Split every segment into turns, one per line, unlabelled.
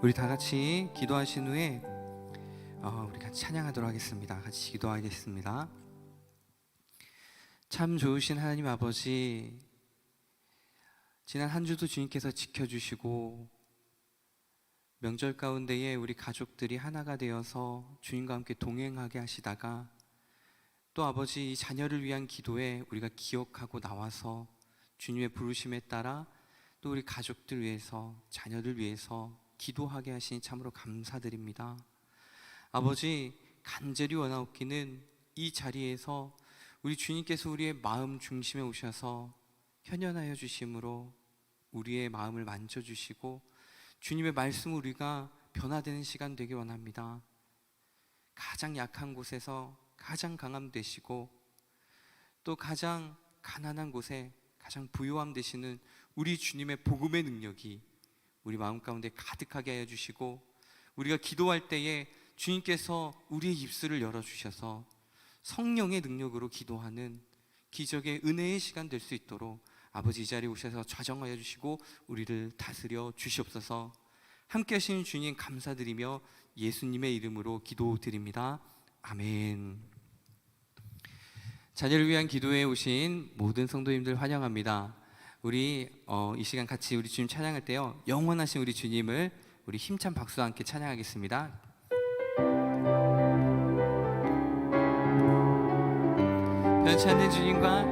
우리 다 같이 기도하신 후에 우리 같이 찬양하도록 하겠습니다. 같이 기도하겠습니다. 참 좋으신 하나님 아버지, 지난 한 주도 주님께서 지켜주시고 명절 가운데에 우리 가족들이 하나가 되어서 주님과 함께 동행하게 하시다가 또 아버지, 이 자녀를 위한 기도에 우리가 기억하고 나와서 주님의 부르심에 따라 또 우리 가족들 위해서, 자녀들 위해서 기도하게 하시니 참으로 감사드립니다. 아버지, 간절히 원하옵기는 이 자리에서 우리 주님께서 우리의 마음 중심에 오셔서 현현하여 주심으로 우리의 마음을 만져주시고 주님의 말씀 우리가 변화되는 시간 되길 원합니다. 가장 약한 곳에서 가장 강함 되시고 또 가장 가난한 곳에 가장 부요함 되시는 우리 주님의 복음의 능력이 우리 마음 가운데 가득하게 하여 주시고, 우리가 기도할 때에 주님께서 우리의 입술을 열어주셔서 성령의 능력으로 기도하는 기적의 은혜의 시간 될 수 있도록 아버지, 이 자리에 오셔서 좌정하여 주시고 우리를 다스려 주시옵소서. 함께 하시는 주님 감사드리며 예수님의 이름으로 기도드립니다. 아멘. 자녀를 위한 기도에 오신 모든 성도님들 환영합니다. 우리 이 시간 같이 우리 주님 찬양할 때요, 영원하신 우리 주님을 우리 힘찬 박수와 함께 찬양하겠습니다. 편찮은 주님과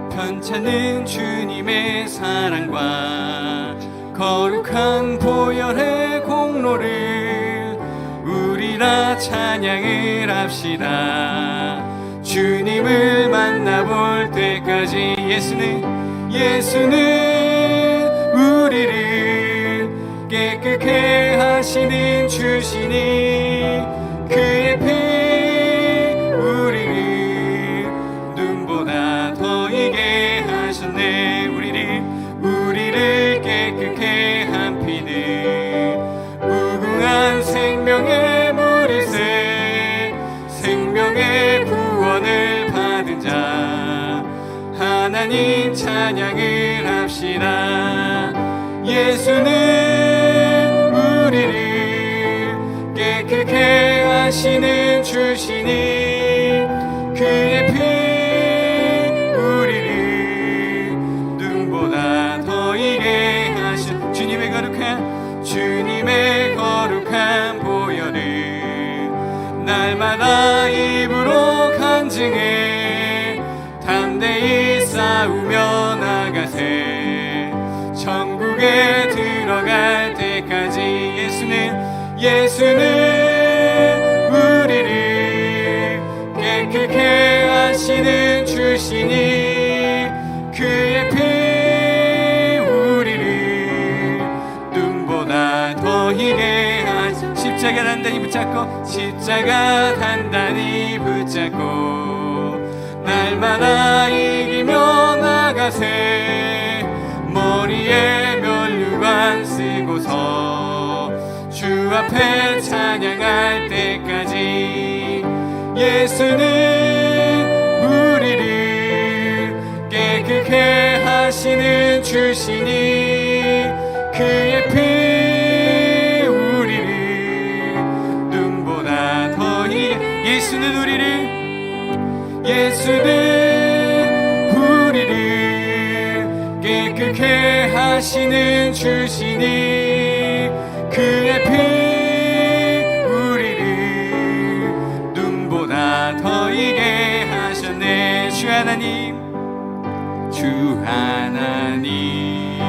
편찮은 주님의 사랑과 거룩한 보혈의 공로를 우리라 찬양을 합시다. 주님을 만나볼 때까지 예수는 우리를 깨끗게 하시는 주시니 그의 피 우리를 눈보다 더 이게 하셨네. 우리를 깨끗게 한 피는 무궁한 생명의 물일세. 생명의 구원을 받은 자 하나님 찬양을 합시다. 예수는 우리를 깨끗게 하시는 주시니 그의 피 우리를 눈보다 더 이게 하신 주님의 거룩한 보혈을 날마다 입으로 간증해 담대히 싸우며 나가세. 천국에 들어갈 때까지 예수는 우리를 깨끗게 하시는 주시니 그의 피 우리를 눈보다 더 희게 하시. 십자가 단단히 붙잡고 날마다 이기며 나가세. 머리에 면류관 쓰고서 주 앞에 찬양할 때까지 예수는 우리를 깨끗게 하시는 주시니 그의 피 우리를 눈보다 더 예수는 우리를 깨끗게 하시는 주시니 그의 피 우리를 눈보다 더 이게 하셨네. 주 하나님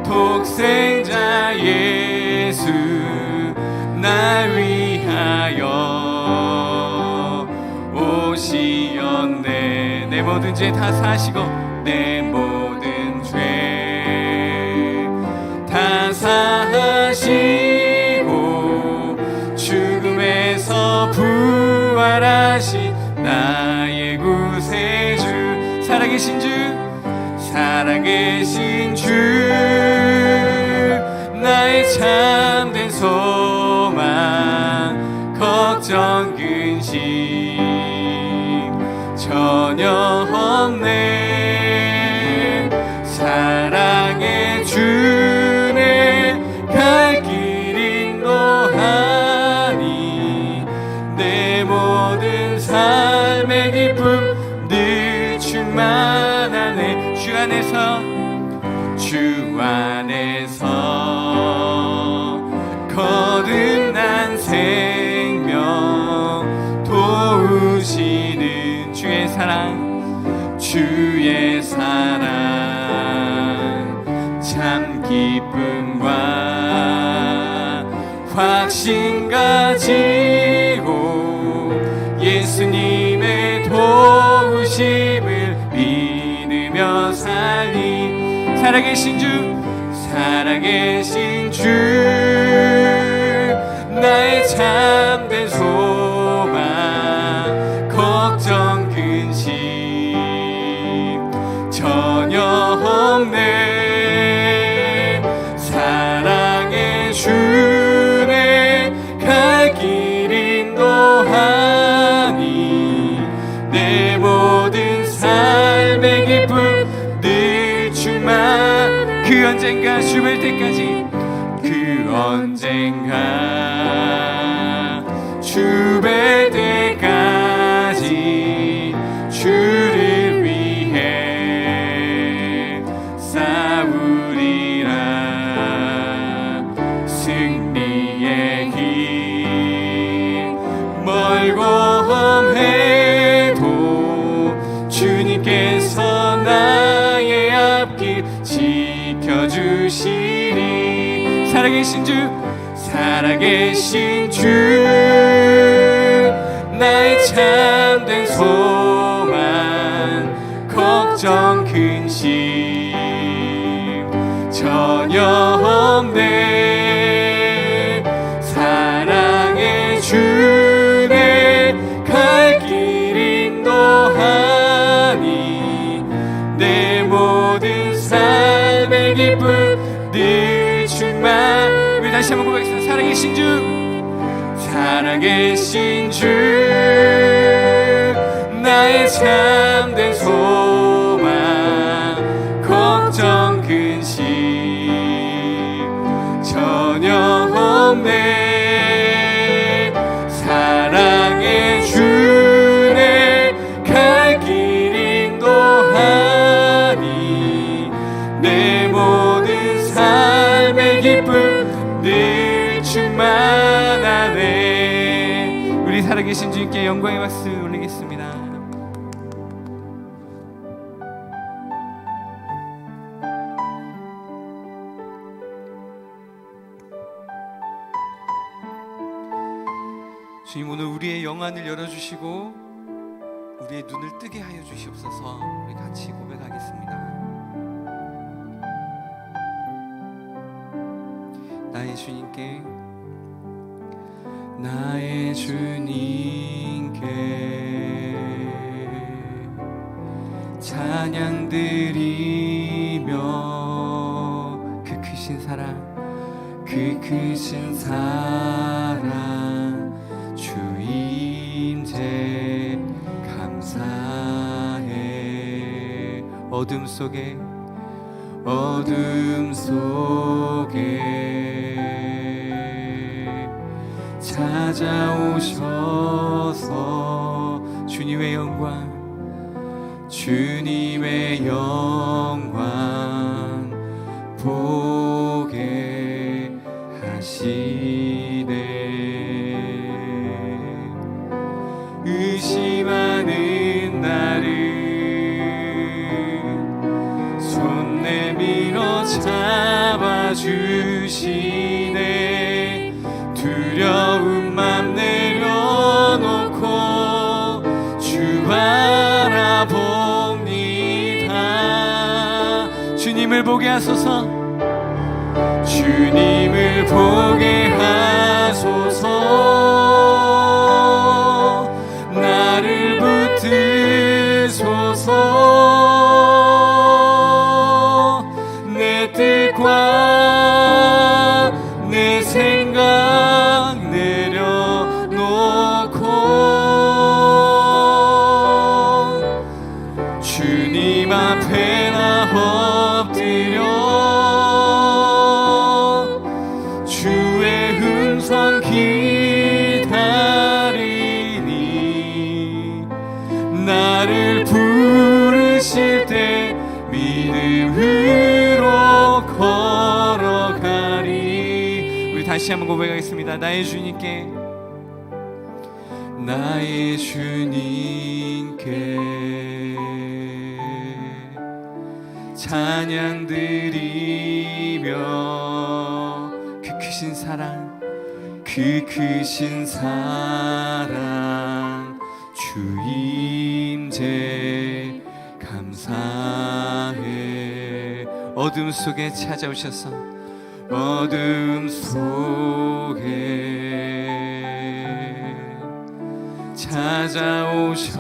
독생자 예수 날 위하여 오시었네. 내 모든 죄 다 사시고 내 모든 죄 다 사하시고 죽음에서 부활하신 나의 구세주, 살아계신 주 나의 참된 소망 걱정 근심 전혀 없네. 사랑의 주네 주 안에서 거듭난 생명 도우시는 주의 사랑, 주의 사랑 참 기쁨과 확신 가지고 예수님의 도우심을 믿으며 살아계신 주 나의 참된 소망 걱정 근심 전혀 없네. 사랑의 주네 갈 길 인도하니 내 모든 삶의 기쁨 늘 충만. 그 언젠가 주뵐 때까지, 그 언젠가 주뵐 때까지 주를 위해 싸우리라. 승리의 길 멀고 험해도 주님께서 나의 앞길 지켜주시리. 살아계신 주 나의 참된 소망 걱정 근심 전혀 없네. 사랑의 주네 갈 길 인도하니 내 모든 삶의 기쁨 늘 충만. 우리 다시 한번 고백하겠습니다. 살아계신 주 나의 참된 소망 걱정 근심 전혀 없네. 사랑의 주네 갈 길 인도하니 내 모든 삶의 기쁨 늘 충만하네. 우리 살아계신 주님께 영광의 박수 올리겠습니다. 주님, 오늘 우리의 영안을 열어주시고 우리의 눈을 뜨게 하여 주시옵소서. 우리 같이 고백하겠습니다. 나의 주님께, 나의 주님께 찬양 드리며 그 크신 사랑, 그 크신 사랑 주 임재 감사해. 어둠 속에 찾아오셔서 주님의 영광 보게 하시네. 의심하는 나를 손 내밀어 잡아주시네. 두려운 맘 내려놓고 주 바라봅니다. 주님을 보게 하소서. 주님을 보게 하소서. 나를 붙드소서. 내 뜻과 내 생각 내려놓고 주님 앞에 나 엎드려 주의 음성 기다려 다시 한번 고백하겠습니다. 나의 주님께, 나의 주님께 찬양 드리며 그 크신 사랑, 그 크신 사랑 주 임재 감사해. 어둠 속에 찾아오셔서, 어둠 속에 찾아오셔서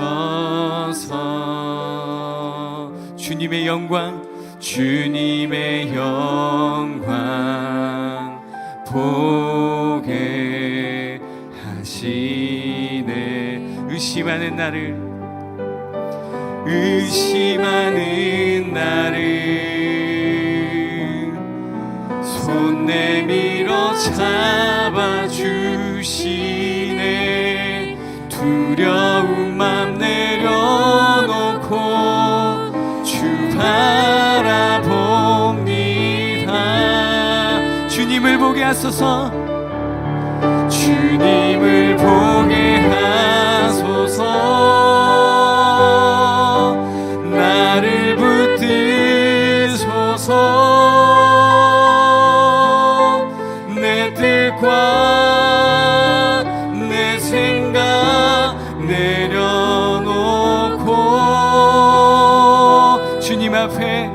주님의 영광, 주님의 영광 보게 하시네. 의심하는 나를, 의심하는 나를 손 내밀어 잡아주시네. 두려운 맘 내려놓고 주 바라봅니다. 주님을 보게 하소서, 주님을 보게 하소서. 나를 붙드소서. 내 뜻과 내 생각 내려놓고 주님 앞에,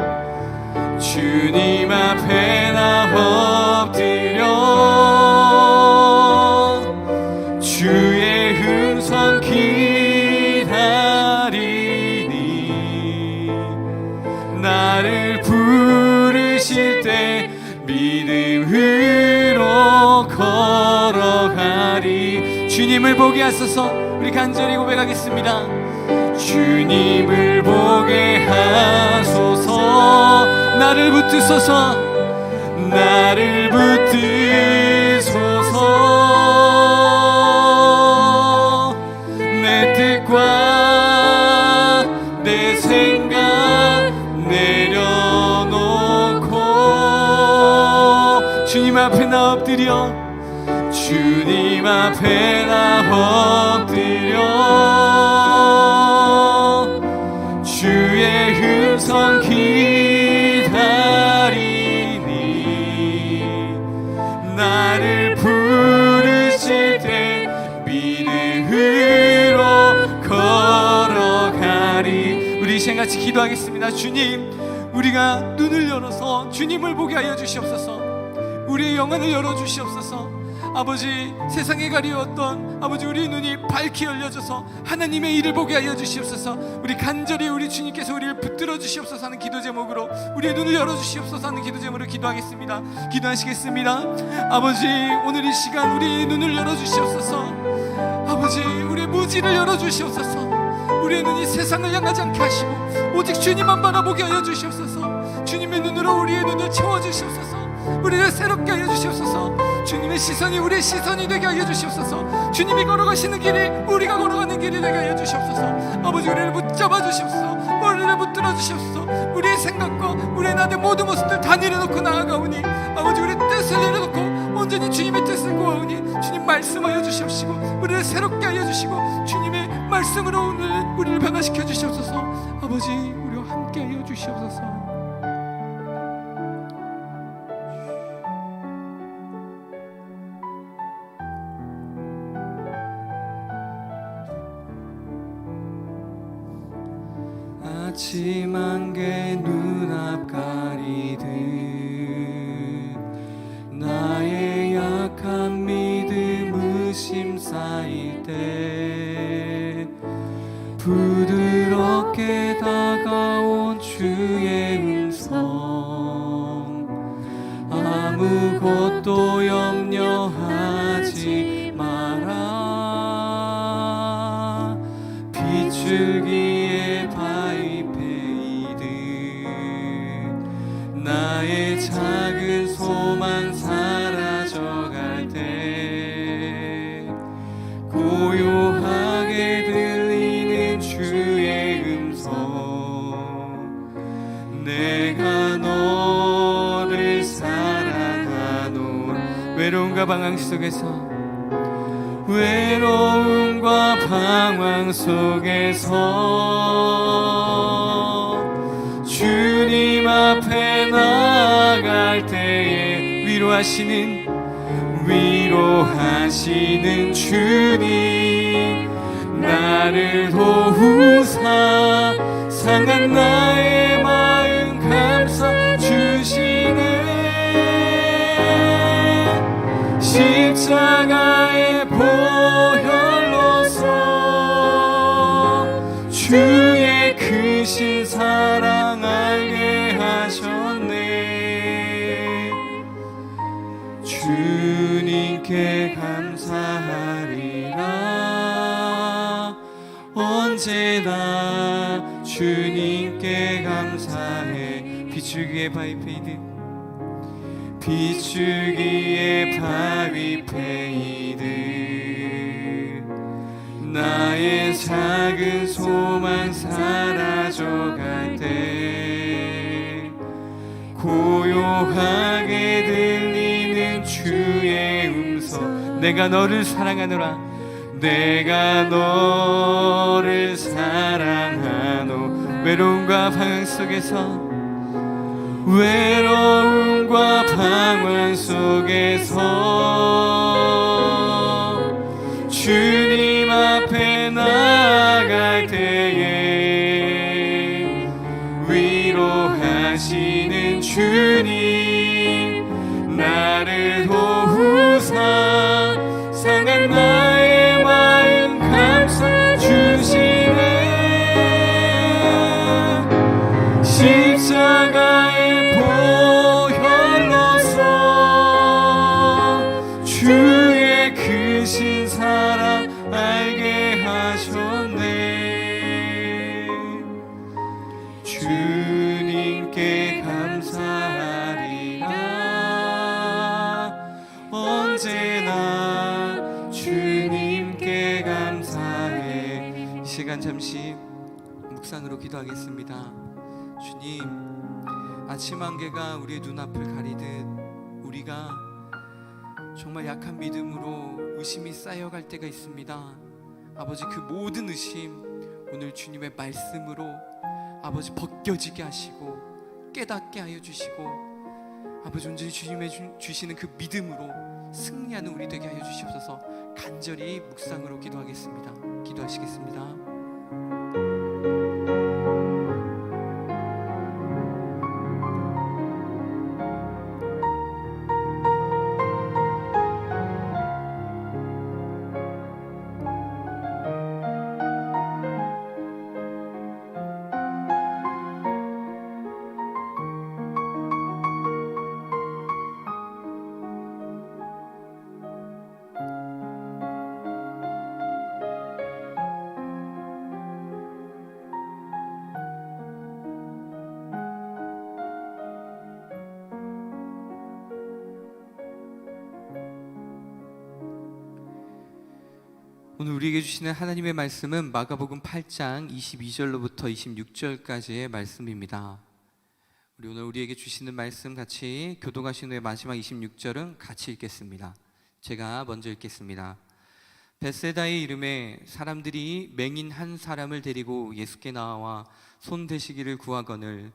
주님 앞에 나 엎드려 주의 음성 기다리니. 나를 부르실 때 믿음으로 걸어가리. 주님을 보게 하소서. 우리 간절히 고백하겠습니다. 주님을 보게 하소서. 나를 붙드소서. 나를 붙드소서. 내 뜻과 내 생각 내려놓고 주님 앞에 나 엎드려, 주님 앞에 나 엎드려 주의 음성 기다리니. 나를 부르실 때 믿음으로 걸어가리. 우리 시간같이 기도하겠습니다. 주님, 우리가 눈을 열어서 주님을 보게 하여 주시옵소서. 우리의 영안을 열어주시옵소서. 아버지, 세상에 가리웠던 아버지 우리 눈이 밝게 열려져서 하나님의 일을 보게 하여 주시옵소서. 우리 간절히 우리 주님께서 우리를 붙들어 주시옵소서 하는 기도 제목으로, 우리의 눈을 열어 주시옵소서 하는 기도 제목으로 기도하겠습니다. 기도하시겠습니다. 아버지, 오늘 이 시간 우리의 눈을 열어 주시옵소서. 아버지, 우리의 무지를 열어 주시옵소서. 우리의 눈이 세상을 향하지 않게 하시고 오직 주님만 바라보게 하여 주시옵소서. 주님의 눈으로 우리의 눈을 채워 주시옵소서. 우리를 새롭게 하여 주시옵소서. 주님의 시선이 우리의 시선이 되게 하여 주시옵소서. 주님이 걸어가시는 길이 우리가 걸어가는 길이 되게 하여 주시옵소서. 아버지, 우리를 붙잡아 주시옵소서. 머리를 붙들어 주시옵소서. 우리의 생각과 우리의 나의 모든 모습들 다 내려놓고 나아가오니 아버지, 우리의 뜻을 내려놓고 온전히 주님의 뜻을 구하오니 주님 말씀하여 주시옵시고 우리를 새롭게 하여 주시고 주님의 말씀으로 오늘 우리를 변화시켜 주시옵소서. 아버지, 우리와 함께 하여 주시옵소서. 아침 안개 눈앞 가리듯 나의 약한 믿음 의심 쌓일 때 부드럽게 다가온 주의 음성, 아무것도 염려하지 마라. 비추기에 바위 패이듯 나의 작은 소망 사라져갈 때 고요하게 들리는 주의 음성, 내가 너를 사랑하노라. 외로움과 방황 속에서 외로움과 방황 속에서 주님 앞에 나아갈 때에 위로하시는 주님 나를 도우사 상한 나의 마음 감싸 주시네 십자가의 보혈로서 주의 크신 사랑 알게 하셨네 주님께 감사하리라 언제나 주님께 감사해 비추기의 바위 페이드 비추기의 바위 페이드 나의 작은 소망 사라져갈 때 고요하게 들리는 주의 음성 내가 너를 사랑하노라 내가 너를 사랑하노 외로움과 방황 속에서 외로움과 방황 속에서 주님 앞에 나아갈 때에 위로하시는 주님 나를 도우사 상한 나의 마음 감싸 주시네 십자가의 보혈로서 주의 크신 사랑 알게 하셨네 주님께 감사하리라 언제나 주님께 감사해 이 시간 잠시 묵상으로 기도하겠습니다 주님 아침 안개가 우리의 눈앞을 가리듯 우리가 정말 약한 믿음으로 의심이 쌓여갈 때가 있습니다 아버지 그 모든 의심 오늘 주님의 말씀으로 아버지 벗겨지게 하시고 깨닫게 하여 주시고 아버지 온전히 주님의 주시는 그 믿음으로 승리하는 우리 되게 하여 주시옵소서 간절히 묵상으로 기도하겠습니다 기도하시겠습니다 오늘 우리에게 주시는 하나님의 말씀은 마가복음 8장 22절로부터 26절까지의 말씀입니다. 우리 오늘 우리에게 주시는 말씀 같이 교독하신 후에 마지막 26절은 같이 읽겠습니다. 제가 먼저 읽겠습니다. 벳세다의 이름에 사람들이 맹인 한 사람을 데리고 예수께 나와 손 대시기를 구하거늘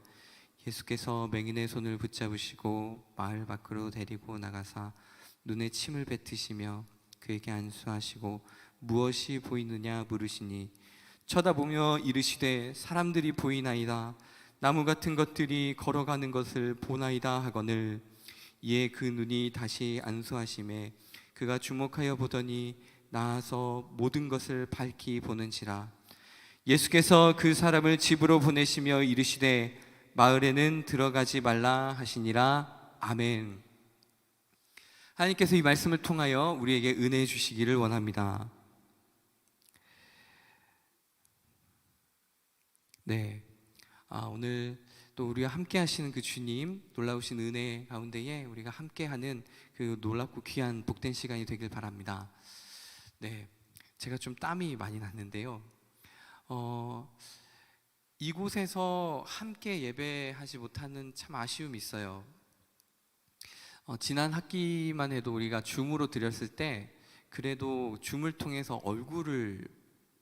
예수께서 맹인의 손을 붙잡으시고 마을 밖으로 데리고 나가사 눈에 침을 뱉으시며 그에게 안수하시고 무엇이 보이느냐 물으시니 쳐다보며 이르시되 사람들이 보이나이다 나무 같은 것들이 걸어가는 것을 보나이다 하거늘 이에 그 눈이 다시 안수하심에 그가 주목하여 보더니 나아서 모든 것을 밝히 보는지라 예수께서 그 사람을 집으로 보내시며 이르시되 마을에는 들어가지 말라 하시니라 아멘. 하나님께서 이 말씀을 통하여 우리에게 은혜 주시기를 원합니다. 네, 오늘 또 우리와 함께 하시는 그 주님 놀라우신 은혜 가운데에 우리가 함께하는 그 놀랍고 귀한 복된 시간이 되길 바랍니다. 네, 제가 좀 땀이 많이 났는데요. 이곳에서 함께 예배하지 못하는 참 아쉬움이 있어요. 지난 학기만 해도 우리가 줌으로 드렸을 때 그래도 줌을 통해서 얼굴을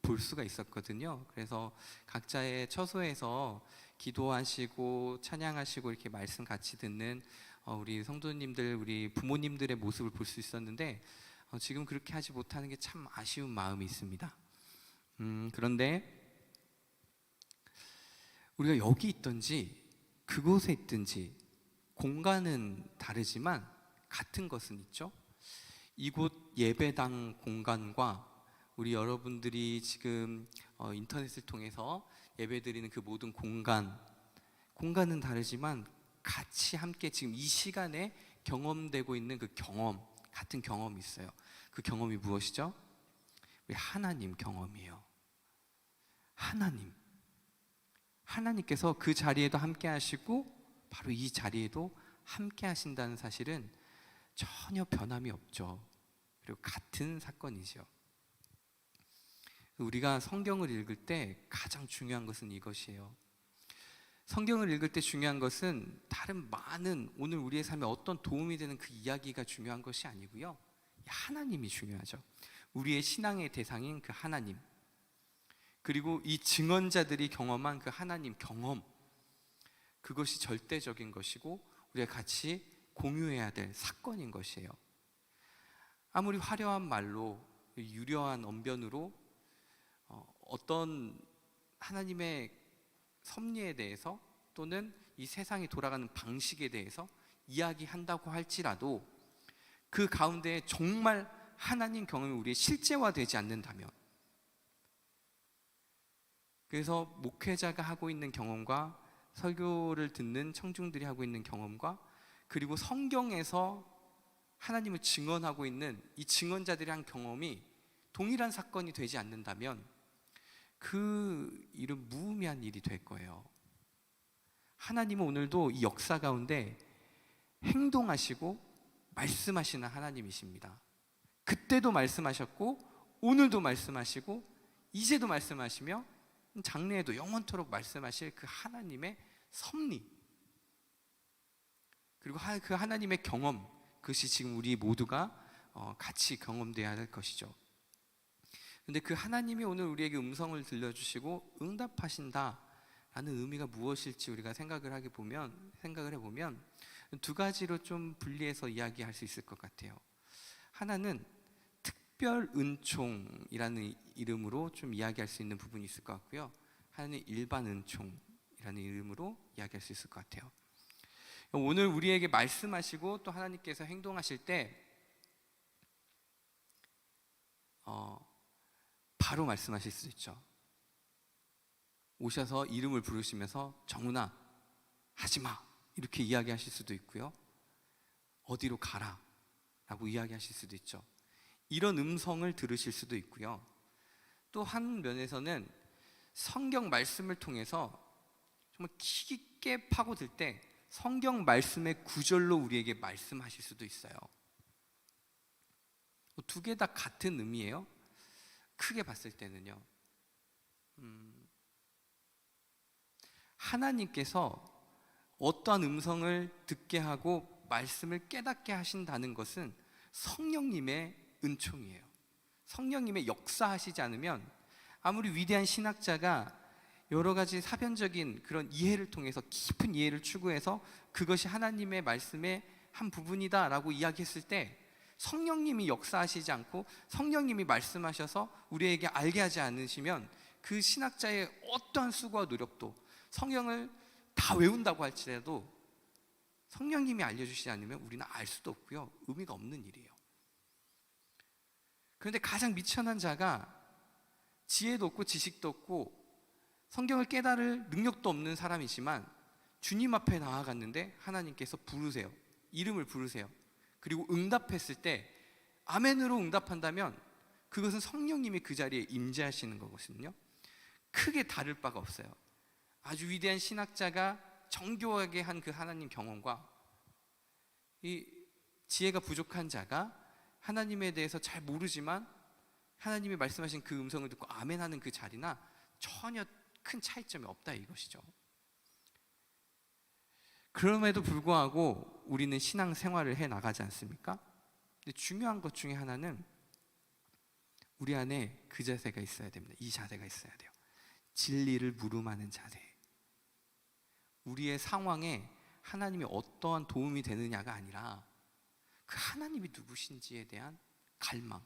볼 수가 있었거든요. 그래서 각자의 처소에서 기도하시고 찬양하시고 이렇게 말씀 같이 듣는 우리 성도님들, 우리 부모님들의 모습을 볼 수 있었는데 지금 그렇게 하지 못하는 게 참 아쉬운 마음이 있습니다. 그런데 우리가 여기 있든지 그곳에 있든지 공간은 다르지만 같은 것은 있죠. 이곳 예배당 공간과 우리 여러분들이 지금 인터넷을 통해서 예배드리는 그 모든 공간은 다르지만 같이 함께 지금 이 시간에 경험되고 있는 그 경험, 같은 경험이 있어요. 그 경험이 무엇이죠? 우리 하나님 경험이에요. 하나님께서 그 자리에도 함께 하시고 바로 이 자리에도 함께 하신다는 사실은 전혀 변함이 없죠. 그리고 같은 사건이죠. 우리가 성경을 읽을 때 가장 중요한 것은 이것이에요. 성경을 읽을 때 중요한 것은 다른 많은 오늘 우리의 삶에 어떤 도움이 되는 그 이야기가 중요한 것이 아니고요, 하나님이 중요하죠. 우리의 신앙의 대상인 그 하나님, 그리고 이 증언자들이 경험한 그 하나님 경험, 그것이 절대적인 것이고 우리가 같이 공유해야 될 사건인 것이에요. 아무리 화려한 말로, 유려한 언변으로 어떤 하나님의 섭리에 대해서 또는 이 세상이 돌아가는 방식에 대해서 이야기한다고 할지라도 그 가운데 정말 하나님 경험이 우리의 실제화되지 않는다면, 그래서 목회자가 하고 있는 경험과 설교를 듣는 청중들이 하고 있는 경험과 그리고 성경에서 하나님을 증언하고 있는 이 증언자들의 한 경험이 동일한 사건이 되지 않는다면 그 일은 무의미한 일이 될 거예요. 하나님은 오늘도 이 역사 가운데 행동하시고 말씀하시는 하나님이십니다. 그때도 말씀하셨고 오늘도 말씀하시고 이제도 말씀하시며 장래에도 영원토록 말씀하실 그 하나님의 섭리, 그리고 그 하나님의 경험, 그것이 지금 우리 모두가 같이 경험되어야 할 것이죠. 그런데 그 하나님이 오늘 우리에게 음성을 들려주시고 응답하신다라는 의미가 무엇일지 우리가 생각을 해보면 두 가지로 좀 분리해서 이야기할 수 있을 것 같아요. 하나는 특별 은총이라는 이름으로 좀 이야기할 수 있는 부분이 있을 것 같고요, 하나는 일반 은총이라는 이름으로 이야기할 수 있을 것 같아요. 오늘 우리에게 말씀하시고 또 하나님께서 행동하실 때 바로 말씀하실 수 있죠. 오셔서 이름을 부르시면서 정훈아 하지마 이렇게 이야기하실 수도 있고요, 어디로 가라 라고 이야기하실 수도 있죠. 이런 음성을 들으실 수도 있고요, 또 한 면에서는 성경 말씀을 통해서 정말 깊게 파고들 때 성경 말씀의 구절로 우리에게 말씀하실 수도 있어요. 두 개 다 같은 의미예요. 크게 봤을 때는요, 하나님께서 어떠한 음성을 듣게 하고 말씀을 깨닫게 하신다는 것은 성령님의 은총이에요. 성령님의 역사하시지 않으면 아무리 위대한 신학자가 여러 가지 사변적인 그런 이해를 통해서 깊은 이해를 추구해서 그것이 하나님의 말씀의 한 부분이다 라고 이야기했을 때 성령님이 역사하시지 않고 성령님이 말씀하셔서 우리에게 알게 하지 않으시면 그 신학자의 어떠한 수고와 노력도, 성경을 다 외운다고 할지라도 성령님이 알려주시지 않으면 우리는 알 수도 없고요, 의미가 없는 일이에요. 그런데 가장 미천한 자가 지혜도 없고 지식도 없고 성경을 깨달을 능력도 없는 사람이지만 주님 앞에 나아갔는데 하나님께서 부르세요. 이름을 부르세요. 그리고 응답했을 때 아멘으로 응답한다면 그것은 성령님이 그 자리에 임재하시는 거거든요. 크게 다를 바가 없어요. 아주 위대한 신학자가 정교하게 한 그 하나님 경험과 이 지혜가 부족한 자가 하나님에 대해서 잘 모르지만 하나님이 말씀하신 그 음성을 듣고 아멘하는 그 자리나 전혀 큰 차이점이 없다 이것이죠. 그럼에도 불구하고 우리는 신앙 생활을 해 나가지 않습니까? 근데 중요한 것 중에 하나는 우리 안에 그 자세가 있어야 됩니다. 이 자세가 있어야 돼요. 진리를 무름하는 자세. 우리의 상황에 하나님이 어떠한 도움이 되느냐가 아니라 그 하나님이 누구신지에 대한 갈망,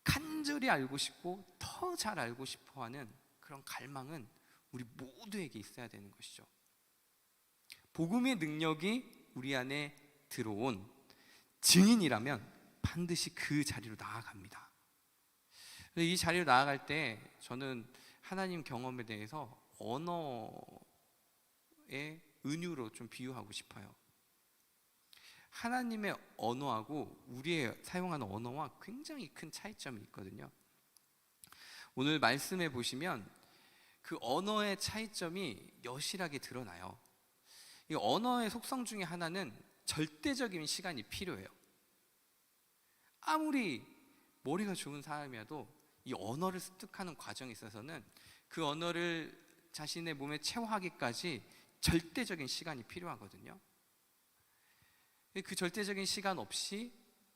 간절히 알고 싶고 더 잘 알고 싶어 하는 그런 갈망은 우리 모두에게 있어야 되는 것이죠. 복음의 능력이 우리 안에 들어온 증인이라면 반드시 그 자리로 나아갑니다. 이 자리로 나아갈 때 저는 하나님 경험에 대해서 언어의 은유로 좀 비유하고 싶어요. 하나님의 언어하고 우리의 사용하는 언어와 굉장히 큰 차이점이 있거든요. 오늘 말씀해 보시면 그 언어의 차이점이 여실하게 드러나요. 이 언어의 속성 중에 하나는 절대적인 시간이 필요해요. 아무리 머리가 좋은 사람이라도 이 언어를 습득하는 과정에 있어서는 그 언어를 자신의 몸에 체화하기까지 절대적인 시간이 필요하거든요. 그 절대적인 시간 없이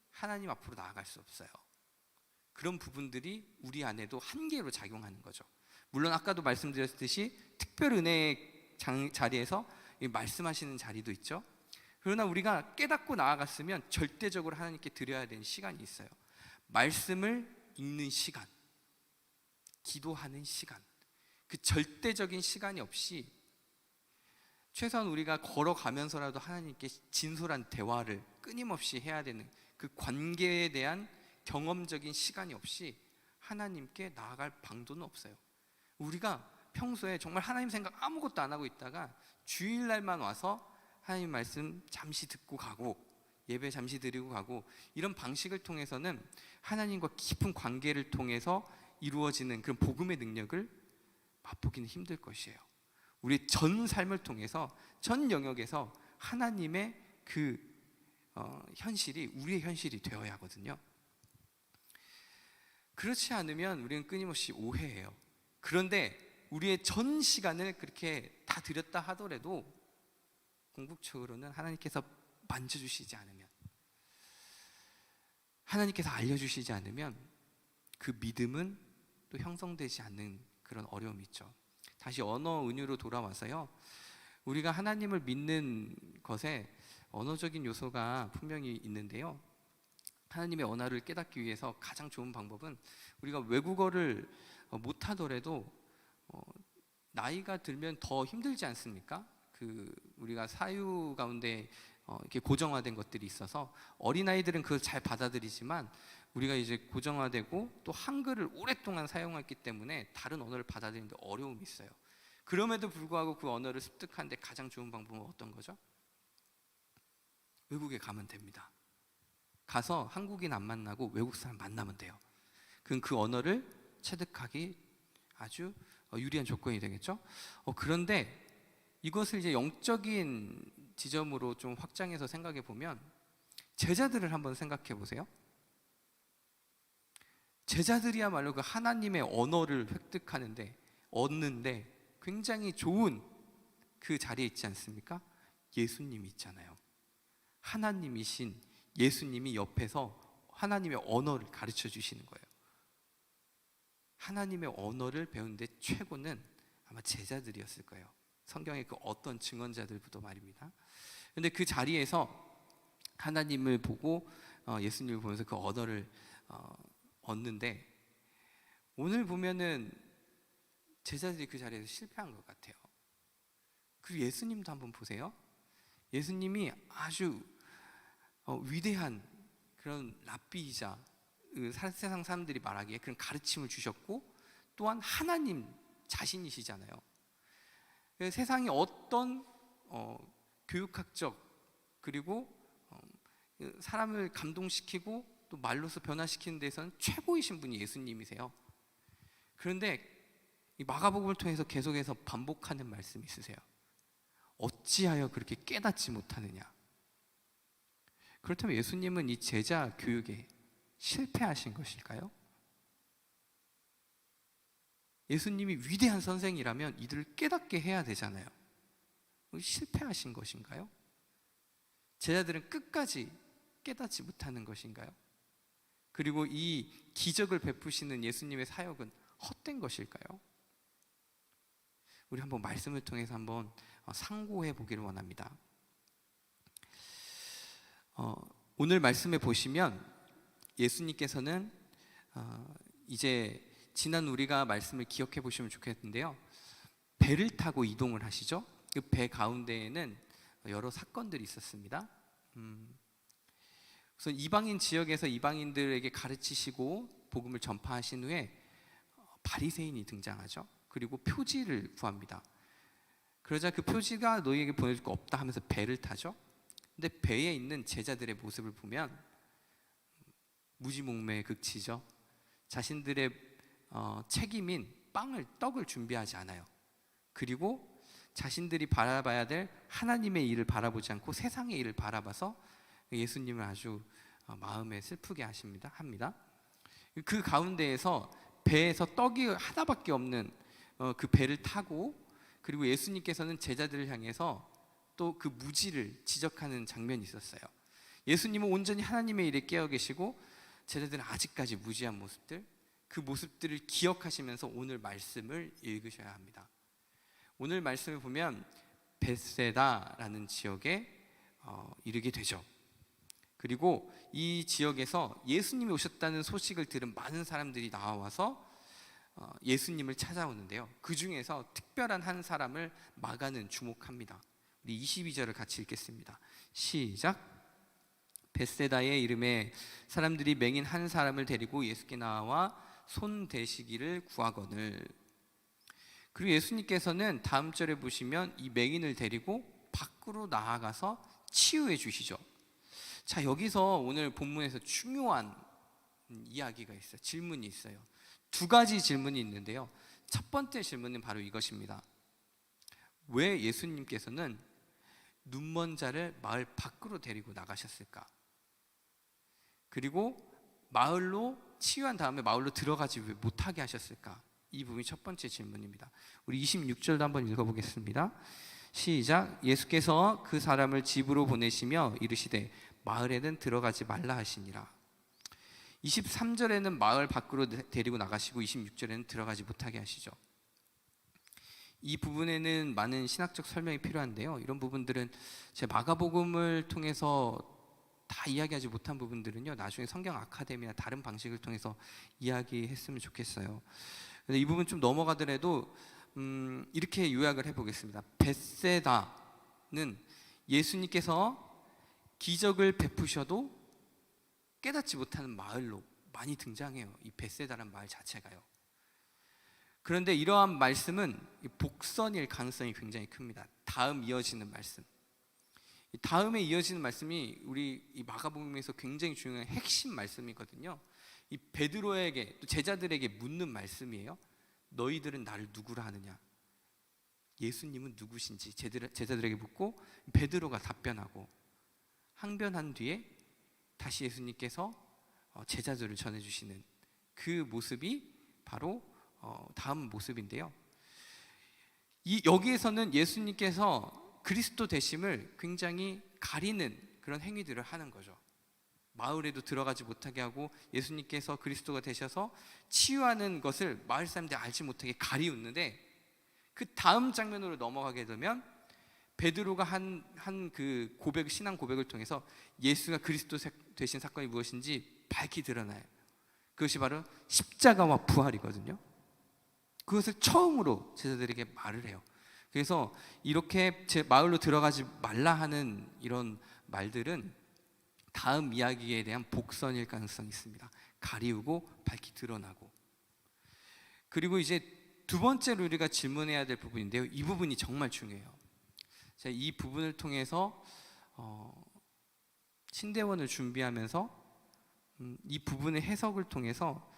하나님 앞으로 나아갈 수 없어요. 그런 부분들이 우리 안에도 한계로 작용하는 거죠. 물론 아까도 말씀드렸듯이 특별 은혜의 자리에서 말씀하시는 자리도 있죠. 그러나 우리가 깨닫고 나아갔으면 절대적으로 하나님께 드려야 되는 시간이 있어요. 말씀을 읽는 시간, 기도하는 시간, 그 절대적인 시간이 없이 최소한 우리가 걸어가면서라도 하나님께 진솔한 대화를 끊임없이 해야 되는 그 관계에 대한 경험적인 시간이 없이 하나님께 나아갈 방도는 없어요. 우리가 평소에 정말 하나님 생각 아무것도 안 하고 있다가 주일날만 와서 하나님 말씀 잠시 듣고 가고 예배 잠시 드리고 가고 이런 방식을 통해서는 하나님과 깊은 관계를 통해서 이루어지는 그런 복음의 능력을 맛보기는 힘들 것이에요. 우리 전 삶을 통해서 전 영역에서 하나님의 그 현실이 우리의 현실이 되어야 하거든요. 그렇지 않으면 우리는 끊임없이 오해해요. 그런데 우리의 전 시간을 그렇게 다 드렸다 하더라도 궁극적으로는 하나님께서 만져주시지 않으면, 하나님께서 알려주시지 않으면 그 믿음은 또 형성되지 않는 그런 어려움이 있죠. 다시 언어 은유로 돌아와서요, 우리가 하나님을 믿는 것에 언어적인 요소가 분명히 있는데요, 하나님의 언어를 깨닫기 위해서 가장 좋은 방법은 우리가 외국어를 못하더라도 나이가 들면 더 힘들지 않습니까? 우리가 사유 가운데 이렇게 고정화된 것들이 있어서 어린아이들은 그걸 잘 받아들이지만 우리가 이제 고정화되고 또 한글을 오랫동안 사용했기 때문에 다른 언어를 받아들이는데 어려움이 있어요. 그럼에도 불구하고 그 언어를 습득하는데 가장 좋은 방법은 어떤 거죠? 외국에 가면 됩니다. 가서 한국인 안 만나고 외국 사람 만나면 돼요. 그럼 그 언어를 체득하기 아주 유리한 조건이 되겠죠? 그런데 이것을 이제 영적인 지점으로 좀 확장해서 생각해 보면 제자들을 한번 생각해 보세요. 제자들이야말로 그 하나님의 언어를 획득하는데 얻는데 굉장히 좋은 그 자리에 있지 않습니까? 예수님이 있잖아요. 하나님이신 예수님이 옆에서 하나님의 언어를 가르쳐 주시는 거예요. 하나님의 언어를 배우는데 최고는 아마 제자들이었을 거예요. 성경의 그 어떤 증언자들부터 말입니다. 그런데 그 자리에서 하나님을 보고 예수님을 보면서 그 언어를 얻는데, 오늘 보면은 제자들이 그 자리에서 실패한 것 같아요. 그리고 예수님도 한번 보세요. 예수님이 아주 위대한 그런 랍비이자 세상 사람들이 말하기에 그런 가르침을 주셨고 또한 하나님 자신이시잖아요. 세상에 어떤 교육학적 그리고 사람을 감동시키고 또 말로서 변화시키는 데서는 최고이신 분이 예수님이세요. 그런데 이 마가복음을 통해서 계속해서 반복하는 말씀이 있으세요. 어찌하여 그렇게 깨닫지 못하느냐. 그렇다면 예수님은 이 제자 교육에 실패하신 것일까요? 예수님이 위대한 선생이라면 이들을 깨닫게 해야 되잖아요. 실패하신 것인가요? 제자들은 끝까지 깨닫지 못하는 것인가요? 그리고 이 기적을 베푸시는 예수님의 사역은 헛된 것일까요? 우리 한번 말씀을 통해서 한번 상고해 보기를 원합니다. 오늘 말씀에 보시면 예수님께서는 이제 지난 우리가 말씀을 기억해 보시면 좋겠는데요, 배를 타고 이동을 하시죠. 그 배 가운데에는 여러 사건들이 있었습니다. 우선 이방인 지역에서 이방인들에게 가르치시고 복음을 전파하신 후에 바리새인이 등장하죠. 그리고 표지를 구합니다. 그러자 그 표지가 너희에게 보내줄 거 없다 하면서 배를 타죠. 근데 배에 있는 제자들의 모습을 보면 무지몽매에 그치죠. 자신들의 책임인 떡을 준비하지 않아요. 그리고 자신들이 바라봐야 될 하나님의 일을 바라보지 않고 세상의 일을 바라봐서 예수님을 아주 마음에 슬프게 합니다. 그 가운데에서 배에서 떡이 하나밖에 없는 그 배를 타고, 그리고 예수님께서는 제자들을 향해서 또 그 무지를 지적하는 장면이 있었어요. 예수님은 온전히 하나님의 일에 깨어 계시고 제자들은 아직까지 무지한 모습들, 그 모습들을 기억하시면서 오늘 말씀을 읽으셔야 합니다. 오늘 말씀을 보면 벳세다라는 지역에 이르게 되죠. 그리고 이 지역에서 예수님이 오셨다는 소식을 들은 많은 사람들이 나와서 예수님을 찾아오는데요, 그 중에서 특별한 한 사람을 마가는 주목합니다. 우리 22절을 같이 읽겠습니다. 시작. 벳세다의 이름에 사람들이 맹인 한 사람을 데리고 예수께 나와 손 대시기를 구하거늘. 그리고 예수님께서는 다음 절에 보시면 이 맹인을 데리고 밖으로 나아가서 치유해 주시죠. 자, 여기서 오늘 본문에서 중요한 이야기가 있어요. 질문이 있어요. 두 가지 질문이 있는데요, 첫 번째 질문은 바로 이것입니다. 왜 예수님께서는 눈먼 자를 마을 밖으로 데리고 나가셨을까? 그리고 마을로 치유한 다음에 마을로 들어가지 왜 못하게 하셨을까? 이 부분이 첫 번째 질문입니다. 우리 26절도 한번 읽어보겠습니다. 시작. 예수께서 그 사람을 집으로 보내시며 이르시되 마을에는 들어가지 말라 하시니라. 23절에는 마을 밖으로 데리고 나가시고 26절에는 들어가지 못하게 하시죠. 이 부분에는 많은 신학적 설명이 필요한데요, 이런 부분들은 제 마가복음을 통해서 다 이야기하지 못한 부분들은요, 나중에 성경 아카데미나 다른 방식을 통해서 이야기했으면 좋겠어요. 근데 이 부분 좀 넘어가더라도 이렇게 요약을 해보겠습니다. 벳세다는 예수님께서 기적을 베푸셔도 깨닫지 못하는 마을로 많이 등장해요. 이 벳세다라는 마을 자체가요. 그런데 이러한 말씀은 복선일 가능성이 굉장히 큽니다. 다음 이어지는 말씀, 다음에 이어지는 말씀이 우리 이 마가복음에서 굉장히 중요한 핵심 말씀이거든요. 이 베드로에게, 또 제자들에게 묻는 말씀이에요. 너희들은 나를 누구라 하느냐? 예수님은 누구신지 제자들에게 묻고 베드로가 답변하고, 항변한 뒤에 다시 예수님께서 제자들을 전해주시는 그 모습이 바로 다음 모습인데요, 여기에서는 예수님께서 그리스도 되심을 굉장히 가리는 그런 행위들을 하는 거죠. 마을에도 들어가지 못하게 하고 예수님께서 그리스도가 되셔서 치유하는 것을 마을 사람들이 알지 못하게 가리우는데, 그 다음 장면으로 넘어가게 되면 베드로가 한 그 신앙 고백을 통해서 예수가 그리스도 되신 사건이 무엇인지 밝히 드러나요. 그것이 바로 십자가와 부활이거든요. 그것을 처음으로 제자들에게 말을 해요. 그래서 이렇게 제 마을로 들어가지 말라 하는 이런 말들은 다음 이야기에 대한 복선일 가능성이 있습니다. 가리우고 밝히 드러나고. 그리고 이제 두 번째로 우리가 질문해야 될 부분인데요, 이 부분이 정말 중요해요. 제가 이 부분을 통해서 신대원을 준비하면서 이 부분의 해석을 통해서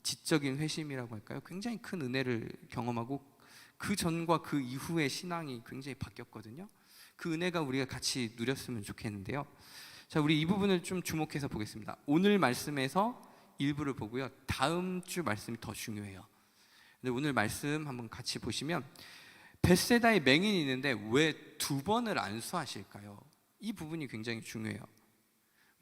지적인 회심이라고 할까요? 굉장히 큰 은혜를 경험하고 그 전과 그 이후의 신앙이 굉장히 바뀌었거든요. 그 은혜가 우리가 같이 누렸으면 좋겠는데요. 자, 우리 이 부분을 좀 주목해서 보겠습니다. 오늘 말씀에서 일부를 보고요, 다음 주 말씀이 더 중요해요. 근데 오늘 말씀 한번 같이 보시면 벳세다에 맹인이 있는데 왜 두 번을 안수하실까요? 이 부분이 굉장히 중요해요.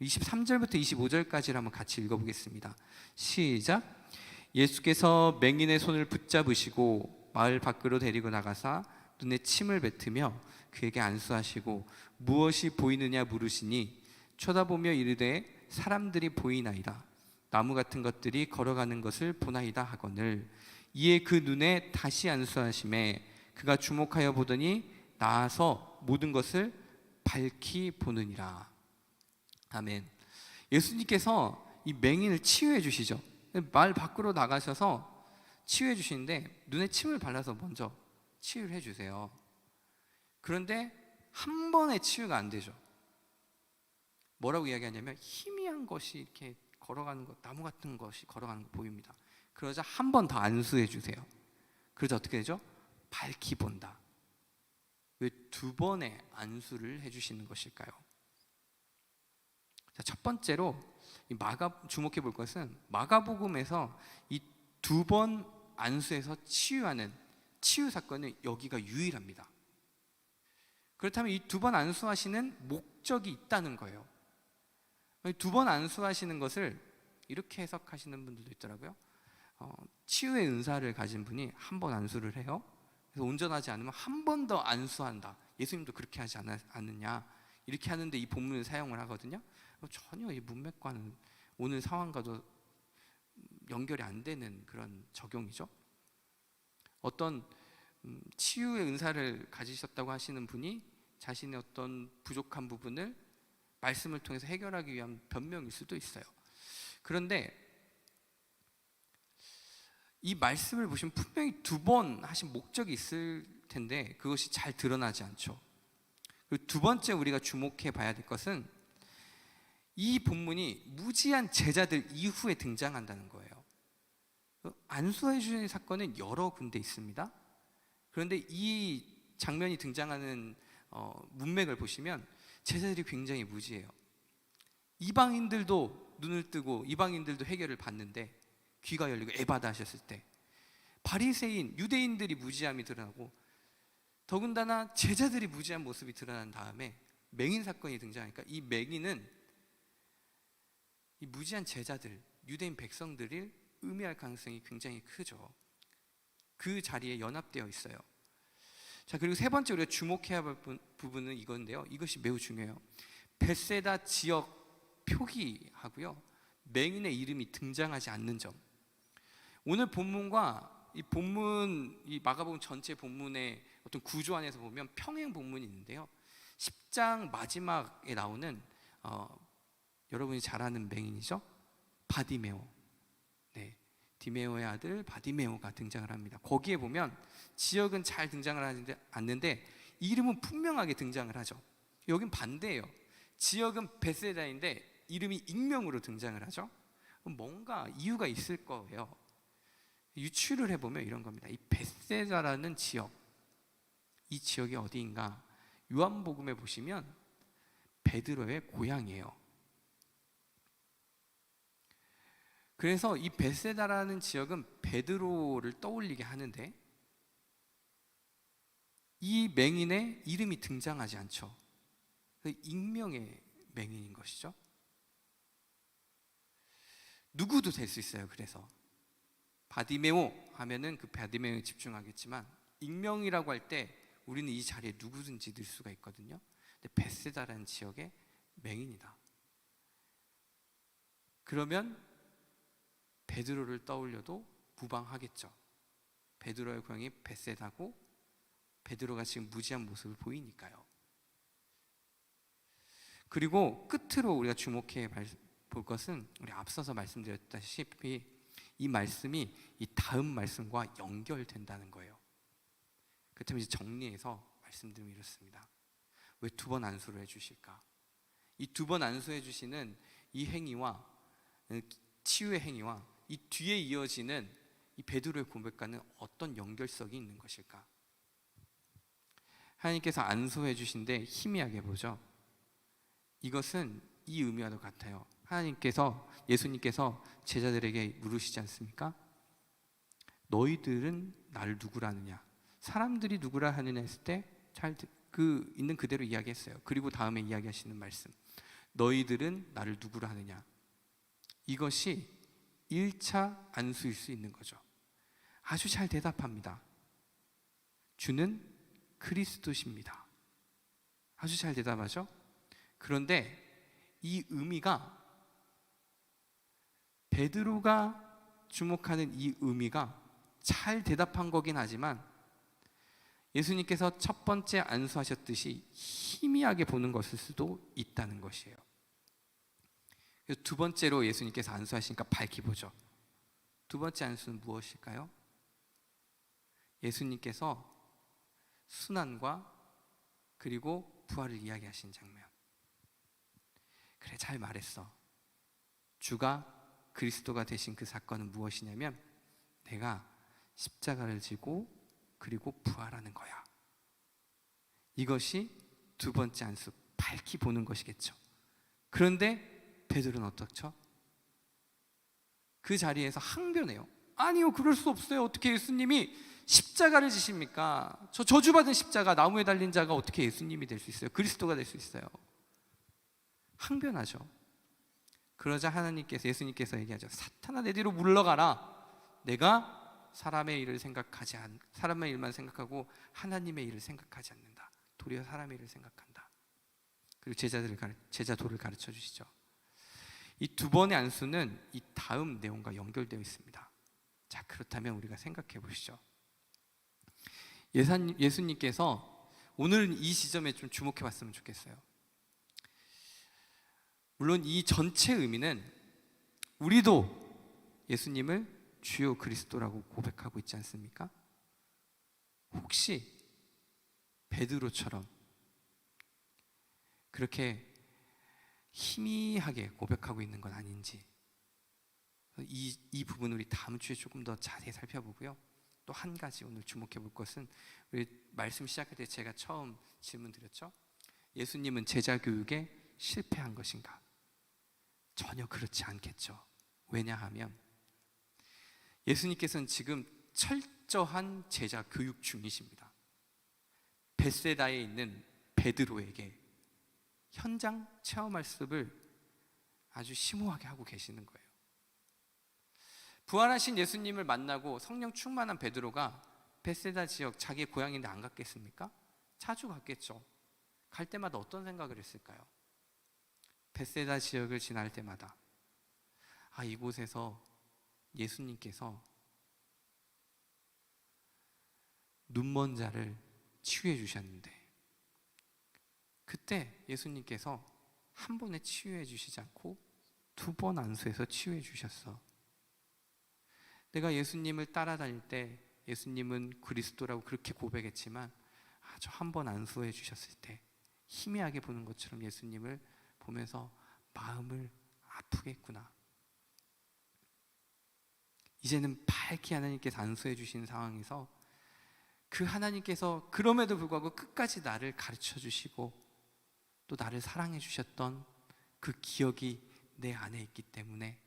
23절부터 25절까지를 한번 같이 읽어보겠습니다. 시작. 예수께서 맹인의 손을 붙잡으시고 마을 밖으로 데리고 나가사 눈에 침을 뱉으며 그에게 안수하시고 무엇이 보이느냐 물으시니 쳐다보며 이르되 사람들이 보이나이다. 나무 같은 것들이 걸어가는 것을 보나이다 하거늘. 이에 그 눈에 다시 안수하심에 그가 주목하여 보더니 나아서 모든 것을 밝히 보느니라. 아멘. 예수님께서 이 맹인을 치유해 주시죠. 말 밖으로 나가셔서 치유해 주시는데 눈에 침을 발라서 먼저 치유를 해 주세요. 그런데 한 번에 치유가 안 되죠. 뭐라고 이야기하냐면 희미한 것이 이렇게 걸어가는 것, 나무 같은 것이 걸어가는 거 보입니다. 그러자 한 번 더 안수해 주세요. 그러자 어떻게 되죠? 밝히 본다. 왜 두 번의 안수를 해주시는 것일까요? 자, 첫 번째로 주목해 볼 것은 마가복음에서 이 두 번 안수해서 치유하는 치유 사건은 여기가 유일합니다. 그렇다면 이 두 번 안수하시는 목적이 있다는 거예요. 두 번 안수하시는 것을 이렇게 해석하시는 분들도 있더라고요. 치유의 은사를 가진 분이 한 번 안수를 해요. 그래서 온전하지 않으면 한 번 더 안수한다. 예수님도 그렇게 하지 않느냐, 이렇게 하는데 이 본문을 사용을 하거든요. 전혀 이 문맥과는 오늘 상황과도 연결이 안 되는 그런 적용이죠. 어떤 치유의 은사를 가지셨다고 하시는 분이 자신의 어떤 부족한 부분을 말씀을 통해서 해결하기 위한 변명일 수도 있어요. 그런데 이 말씀을 보시면 분명히 두 번 하신 목적이 있을 텐데 그것이 잘 드러나지 않죠. 그리고 두 번째 우리가 주목해 봐야 될 것은 이 본문이 무지한 제자들 이후에 등장한다는 거예요. 안수해 주신 사건은 여러 군데 있습니다. 그런데 이 장면이 등장하는 문맥을 보시면 제자들이 굉장히 무지해요. 이방인들도 눈을 뜨고 이방인들도 해결을 받는데 귀가 열리고 에바다 하셨을 때 바리새인 유대인들이 무지함이 드러나고 더군다나 제자들이 무지한 모습이 드러난 다음에 맹인 사건이 등장하니까 이 맹인은 이 무지한 제자들 유대인 백성들을 의미할 가능성이 굉장히 크죠. 그 자리에 연합되어 있어요. 자, 그리고 세 번째 우리가 주목해야 할 부분은 이건데요, 이것이 매우 중요해요. 벳세다 지역 표기하고요 맹인의 이름이 등장하지 않는 점. 오늘 본문과 이 마가복음 전체 본문의 어떤 구조 안에서 보면 평행 본문이 있는데요, 10장 마지막에 나오는 여러분이 잘 아는 맹인이죠, 바디메오. 네, 디메오의 아들 바디메오가 등장을 합니다. 거기에 보면 지역은 잘 등장을 하지 않는데 이름은 분명하게 등장을 하죠. 여긴 반대예요. 지역은 벳세다인데 이름이 익명으로 등장을 하죠. 뭔가 이유가 있을 거예요. 유추를 해보면 이런 겁니다. 이 벳세다라는 지역, 이 지역이 어디인가? 요한복음에 보시면 베드로의 고향이에요. 그래서 이 벳세다라는 지역은 베드로를 떠올리게 하는데 이 맹인의 이름이 등장하지 않죠. 익명의 맹인인 것이죠. 누구도 될 수 있어요. 그래서 바디메오 하면은 그 바디메오에 집중하겠지만 익명이라고 할 때 우리는 이 자리에 누구든지 늘 수가 있거든요. 근데 벳세다라는 지역의 맹인이다. 그러면 베드로를 떠올려도 무방하겠죠. 베드로의 고향이 벳세다고 베드로가 지금 무지한 모습을 보이니까요. 그리고 끝으로 우리가 주목해 볼 것은 우리 앞서서 말씀드렸다시피 이 말씀이 이 다음 말씀과 연결된다는 거예요. 그렇다면 이제 정리해서 말씀드리면 이렇습니다. 왜 두 번 안수를 해주실까? 이 두 번 안수해 주시는 이 행위와 치유의 행위와 이 뒤에 이어지는 이 베드로의 고백과는 어떤 연결성이 있는 것일까? 하나님께서 안수해 주신데 희미하게 보죠. 이것은 이 의미와도 같아요. 예수님께서 제자들에게 물으시지 않습니까? 너희들은 나를 누구라느냐? 사람들이 누구라 하느냐 했을 때 잘 그 있는 그대로 이야기했어요. 그리고 다음에 이야기하시는 말씀, 너희들은 나를 누구라 하느냐. 이것이 1차 안수일 수 있는 거죠. 아주 잘 대답합니다. 주는 그리스도십니다. 아주 잘 대답하죠. 그런데 이 의미가, 베드로가 주목하는 이 의미가 잘 대답한 거긴 하지만 예수님께서 첫 번째 안수하셨듯이 희미하게 보는 것일 수도 있다는 것이에요. 그래서 두 번째로 예수님께서 안수하시니까 밝히 보죠. 두 번째 안수는 무엇일까요? 예수님께서 순환과 그리고 부활을 이야기하신 장면. 그래, 잘 말했어. 주가 그리스도가 되신 그 사건은 무엇이냐면 내가 십자가를 지고 그리고 부활하는 거야. 이것이 두 번째 안수, 밝히 보는 것이겠죠. 그런데 베드로는 어떻죠? 그 자리에서 항변해요. 아니요, 그럴 수 없어요. 어떻게 예수님이 십자가를 지십니까? 저 저주받은 십자가, 나무에 달린 자가 어떻게 예수님이 될 수 있어요? 그리스도가 될 수 있어요? 항변하죠. 그러자 예수님께서 얘기하죠. 사탄아, 내 뒤로 물러가라. 내가 사람의 일을 사람의 일만 생각하고 하나님의 일을 생각하지 않는다. 도리어 사람의 일을 생각한다. 그리고 제자도를 가르쳐 주시죠. 이 두 번의 안수는 이 다음 내용과 연결되어 있습니다. 자, 그렇다면 우리가 생각해 보시죠. 예수님께서 오늘은 이 지점에 좀 주목해 봤으면 좋겠어요. 물론 이 전체 의미는 우리도 예수님을 주요 그리스도라고 고백하고 있지 않습니까? 혹시 베드로처럼 그렇게 희미하게 고백하고 있는 건 아닌지, 이 부분 우리 다음 주에 조금 더 자세히 살펴보고요. 또 한 가지 오늘 주목해 볼 것은, 우리 말씀 시작할 때 제가 처음 질문 드렸죠. 예수님은 제자 교육에 실패한 것인가? 전혀 그렇지 않겠죠. 왜냐하면 예수님께서는 지금 철저한 제자 교육 중이십니다. 벳세다에 있는 베드로에게 현장 체험 말씀을 아주 심오하게 하고 계시는 거예요. 부활하신 예수님을 만나고 성령 충만한 베드로가 벳세다 지역, 자기의 고향인데 안 갔겠습니까? 자주 갔겠죠. 갈 때마다 어떤 생각을 했을까요? 벳세다 지역을 지날 때마다 이곳에서 예수님께서 눈먼 자를 치유해 주셨는데, 그때 예수님께서 한 번에 치유해 주시지 않고 두 번 안수해서 치유해 주셨어. 내가 예수님을 따라다닐 때 예수님은 그리스도라고 그렇게 고백했지만 아주 한 번 안수해 주셨을 때 희미하게 보는 것처럼 예수님을 보면서 마음을 아프게 했구나. 이제는 밝게 하나님께서 안수해 주신 상황에서 그 하나님께서 그럼에도 불구하고 끝까지 나를 가르쳐 주시고 또 나를 사랑해 주셨던 그 기억이 내 안에 있기 때문에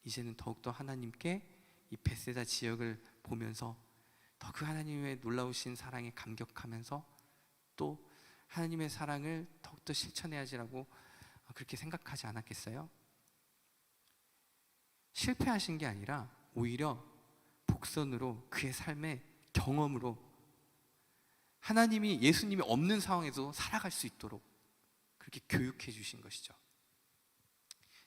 이제는 더욱더 하나님께 이 벳세다 지역을 보면서 더 그 하나님의 놀라우신 사랑에 감격하면서 또 하나님의 사랑을 더욱더 실천해야지라고 그렇게 생각하지 않았겠어요? 실패하신 게 아니라 오히려 복선으로 그의 삶의 경험으로 하나님이, 예수님이 없는 상황에서 살아갈 수 있도록 그렇게 교육해 주신 것이죠.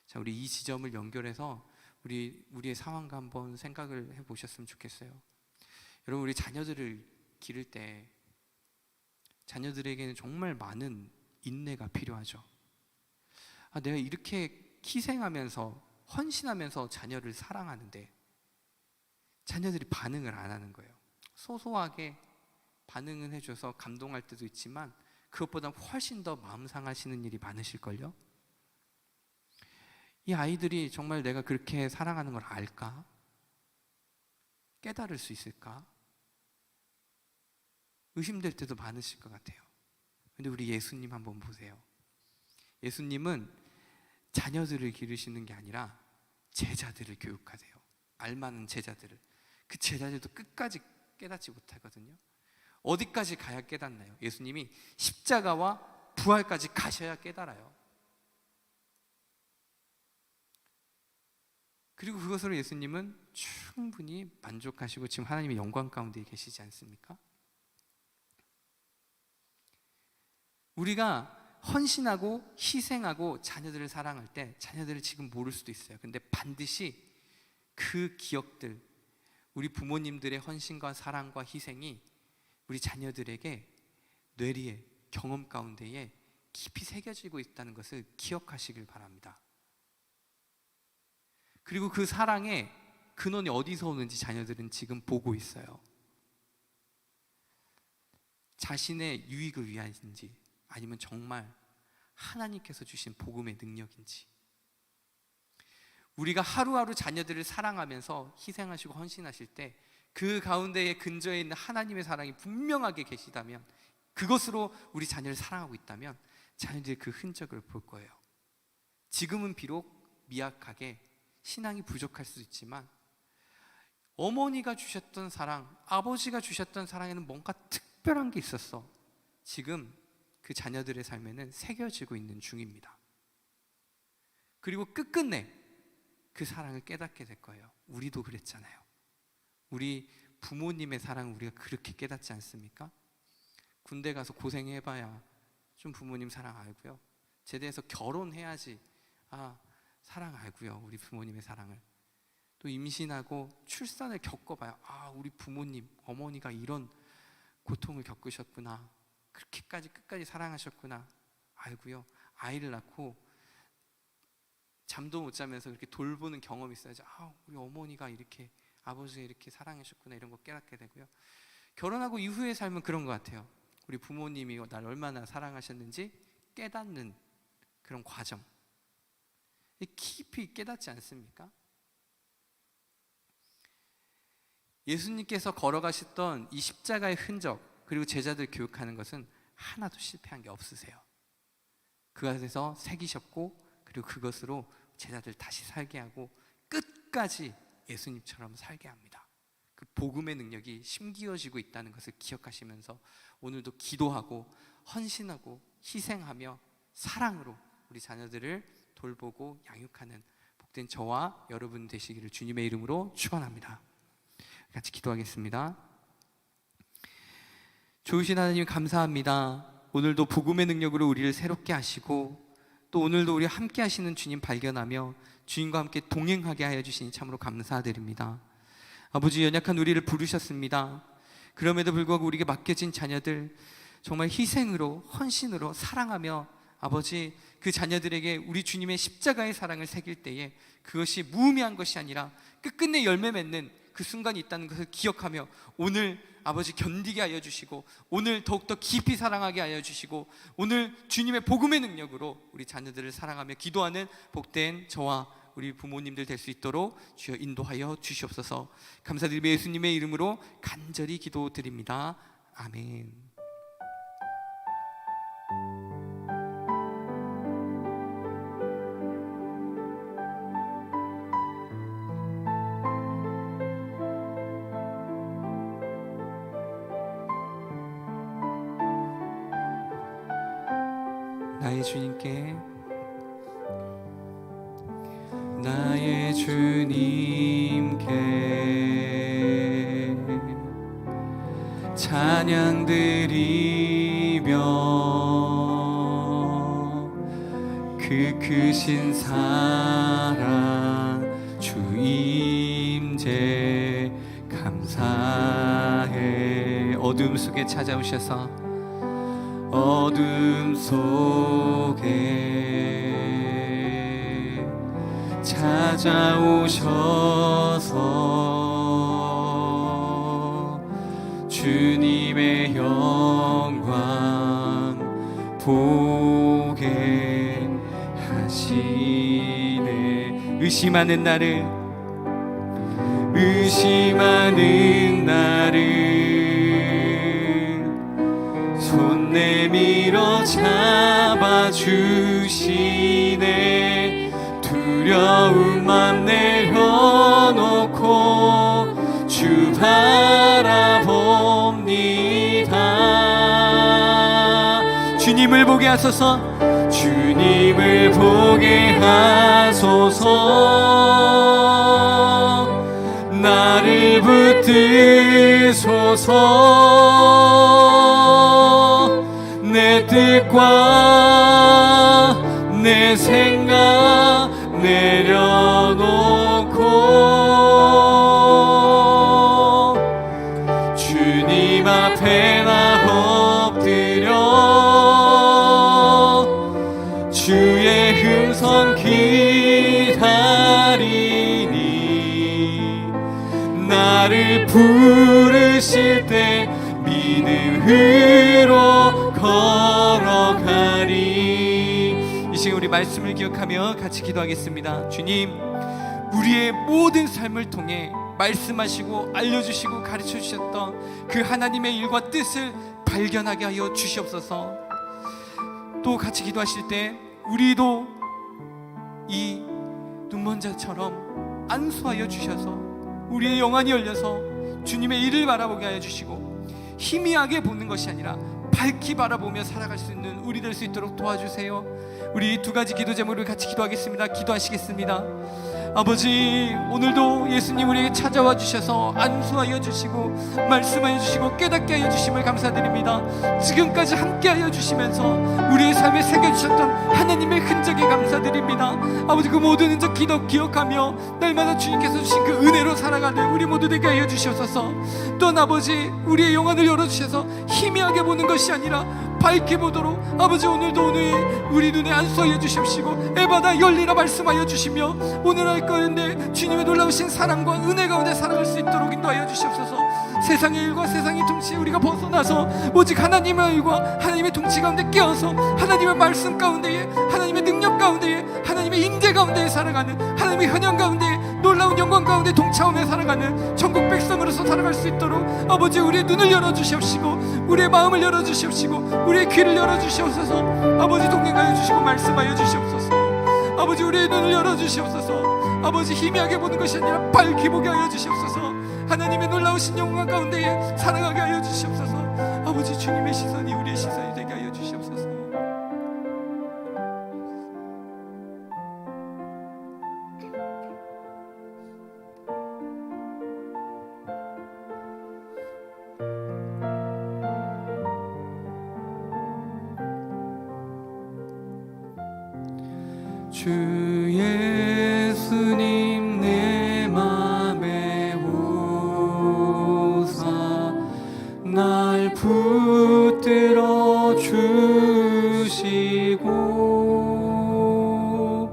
자, 우리 이 지점을 연결해서 우리의 상황과 한번 생각을 해보셨으면 좋겠어요. 여러분, 우리 자녀들을 기를 때 자녀들에게는 정말 많은 인내가 필요하죠. 내가 이렇게 희생하면서 헌신하면서 자녀를 사랑하는데 자녀들이 반응을 안 하는 거예요. 소소하게 반응은 해줘서 감동할 때도 있지만 그것보다 훨씬 더 마음 상하시는 일이 많으실걸요. 이 아이들이 정말 내가 그렇게 사랑하는 걸 알까? 깨달을 수 있을까? 의심될 때도 많으실 것 같아요. 근데 우리 예수님 한번 보세요. 예수님은 자녀들을 기르시는 게 아니라 제자들을 교육하세요. 알만한 제자들을. 그 제자들도 끝까지 깨닫지 못하거든요. 어디까지 가야 깨닫나요? 예수님이 십자가와 부활까지 가셔야 깨달아요. 그리고 그것으로 예수님은 충분히 만족하시고 지금 하나님의 영광 가운데 계시지 않습니까? 우리가 헌신하고 희생하고 자녀들을 사랑할 때 자녀들을 지금 모를 수도 있어요. 근데 반드시 그 기억들, 우리 부모님들의 헌신과 사랑과 희생이 우리 자녀들에게 뇌리에, 경험 가운데에 깊이 새겨지고 있다는 것을 기억하시길 바랍니다. 그리고 그 사랑의 근원이 어디서 오는지 자녀들은 지금 보고 있어요. 자신의 유익을 위한지 아니면 정말 하나님께서 주신 복음의 능력인지. 우리가 하루하루 자녀들을 사랑하면서 희생하시고 헌신하실 때 그 가운데에 근저에 있는 하나님의 사랑이 분명하게 계시다면, 그것으로 우리 자녀를 사랑하고 있다면 자녀들이 그 흔적을 볼 거예요. 지금은 비록 미약하게 신앙이 부족할 수도 있지만 어머니가 주셨던 사랑, 아버지가 주셨던 사랑에는 뭔가 특별한 게 있었어. 지금 그 자녀들의 삶에는 새겨지고 있는 중입니다. 그리고 끝끝내 그 사랑을 깨닫게 될 거예요. 우리도 그랬잖아요. 우리 부모님의 사랑을 우리가 그렇게 깨닫지 않습니까? 군대 가서 고생해봐야 좀 부모님 사랑 알고요. 제대해서 결혼해야지 사랑 알고요. 우리 부모님의 사랑을. 또 임신하고 출산을 겪어봐야 우리 부모님, 어머니가 이런 고통을 겪으셨구나, 그렇게까지 끝까지 사랑하셨구나 알고요. 아이를 낳고 잠도 못 자면서 그렇게 돌보는 경험이 있어야지 우리 어머니가 이렇게, 아버지가 이렇게 사랑하셨구나 이런 거 깨닫게 되고요. 결혼하고 이후의 삶은 그런 것 같아요. 우리 부모님이 날 얼마나 사랑하셨는지 깨닫는 그런 과정, 깊이 깨닫지 않습니까? 예수님께서 걸어가셨던 이 십자가의 흔적, 그리고 제자들 교육하는 것은 하나도 실패한 게 없으세요. 그것에서 새기셨고, 그리고 그것으로 제자들 다시 살게 하고 끝까지 예수님처럼 살게 합니다. 그 복음의 능력이 심기어지고 있다는 것을 기억하시면서 오늘도 기도하고 헌신하고 희생하며 사랑으로 우리 자녀들을 돌보고 양육하는 복된 저와 여러분 되시기를 주님의 이름으로 축원합니다. 같이 기도하겠습니다. 좋으신 하나님 감사합니다. 오늘도 복음의 능력으로 우리를 새롭게 하시고 또 오늘도 우리 함께 하시는 주님 발견하며 주님과 함께 동행하게 하여 주시니 참으로 감사드립니다. 아버지, 연약한 우리를 부르셨습니다. 그럼에도 불구하고 우리에게 맡겨진 자녀들 정말 희생으로, 헌신으로 사랑하며 아버지, 그 자녀들에게 우리 주님의 십자가의 사랑을 새길 때에 그것이 무의미한 것이 아니라 끝끝내 열매 맺는 그 순간이 있다는 것을 기억하며 오늘 아버지 견디게 하여 주시고, 오늘 더욱더 깊이 사랑하게 하여 주시고, 오늘 주님의 복음의 능력으로 우리 자녀들을 사랑하며 기도하는 복된 저와 우리 부모님들 될 수 있도록 주여 인도하여 주시옵소서. 감사드리며 예수님의 이름으로 간절히 기도드립니다. 아멘. 나의 주님께, 나의 주님께 찬양 드리며 그 크신 사랑 주 임재 감사해. 어둠 속에 찾아오셔서 어둠 속에 찾아오셔서 주님의 영광 보게 하시네. 의심하는 나를 손 내밀어 잡아주시네. 두려운 맘 내려놓고 주 바라봅니다. 주님을 보게 하소서. 주님을 보게 하소서. 나를 붙드소서. 내 뜻과 내 생각 내려놓고 주님 앞에 나 엎드려 주의 음성 기다리니 나를 부르실 때 믿음으로 걸어가리. 이 시간 우리 말씀을 기억하며 같이 기도하겠습니다. 주님, 우리의 모든 삶을 통해 말씀하시고 알려주시고 가르쳐주셨던 그 하나님의 일과 뜻을 발견하게 하여 주시옵소서. 또 같이 기도하실 때 우리도 이 눈먼 자처럼 안수하여 주셔서 우리의 영안이 열려서 주님의 일을 바라보게 하여 주시고 희미하게 보는 것이 아니라 밝히 바라보며 살아갈 수 있는 우리 될 수 있도록 도와주세요. 우리 두 가지 기도 제목을 같이 기도하겠습니다. 기도하시겠습니다. 아버지, 오늘도 예수님 우리에게 찾아와 주셔서 안수하여 주시고 말씀하여 주시고 깨닫게 하여 주심을 감사드립니다. 지금까지 함께 하여 주시면서 우리의 삶에 새겨주셨던 하나님의 흔적에 감사드립니다. 아버지, 그 모든 흔적 기억하며 날마다 주님께서 주신 그 은혜로 살아가는 우리 모두 되게 하여 주시옵소서. 또한 아버지, 우리의 영안을 열어주셔서 희미하게 보는 것이 아니라 밝게 보도록 아버지 오늘도 우리 눈에 안수하여 주십시고 에바다 열리라 말씀하여 주시며 오늘 할 가운데 주님의 놀라우신 사랑과 은혜 가운데 살아갈 수 있도록 인도하여 주시옵소서. 세상의 일과 세상의 통치 우리가 벗어나서 오직 하나님의 일과 하나님의 통치 가운데 깨어서 하나님의 말씀 가운데에 하나님의 능력 가운데에 하나님의 임재 가운데에 살아가는 하나님의 현현 가운데에 놀라운 영광 가운데 동차오며 살아가는 천국 백성으로서 살아갈 수 있도록 아버지 우리의 눈을 열어주시옵시고 우리의 마음을 열어주시옵시고 우리의 귀를 열어주시옵소서. 아버지 동행하여 주시고 말씀하여 주시옵소서. 아버지 우리의 눈을 열어주시옵소서. 아버지 희미하게 보는 것이 아니라 밝게 보게 하여 주시옵소서. 하나님의 놀라우신 영광 가운데에 살아가게 하여 주시옵소서. 아버지 주님의 시선이 우리의 시선이 되게 하여 주시옵소서. 주 예수님 내 맘에 오사 날 붙들어 주시고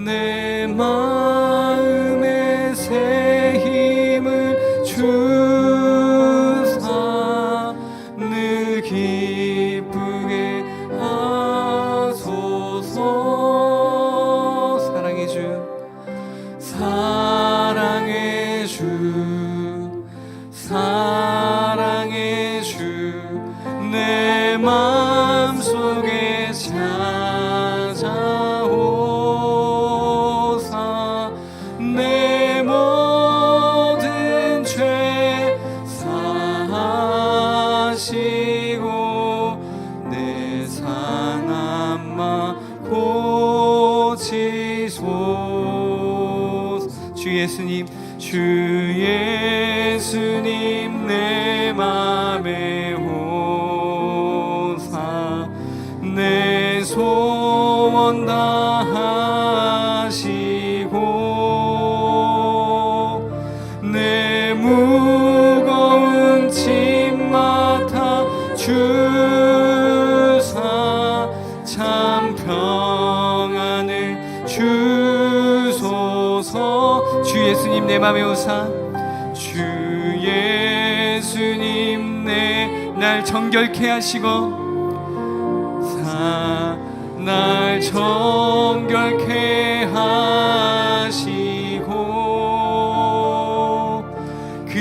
내 마음에 새 힘을 주사 늘 기쁘게 하소서. 사랑의 주 내 마음속에 찾아오사 내 모든 죄 사하시고 내 상한 마 고치소서. 주 예수님 내 맘에 오사 내 소원 다하시고 내 무거운 짐 맡아 주사 참 평안을 주소서. 주 예수님 내 맘에 오사 주 예수님 날 정결케 하시고 날 정결케 하시고 그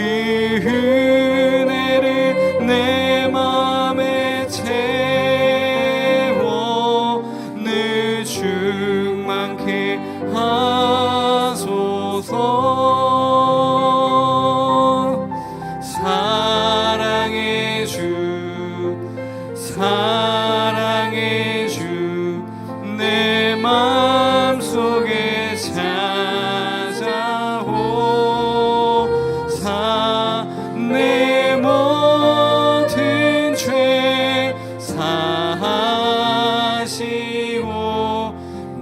은혜를 내 맘에 채워 늘 충만케 하소서. 사랑의 주 사랑 마음속에 찾아오사 내 모든 죄 사하시고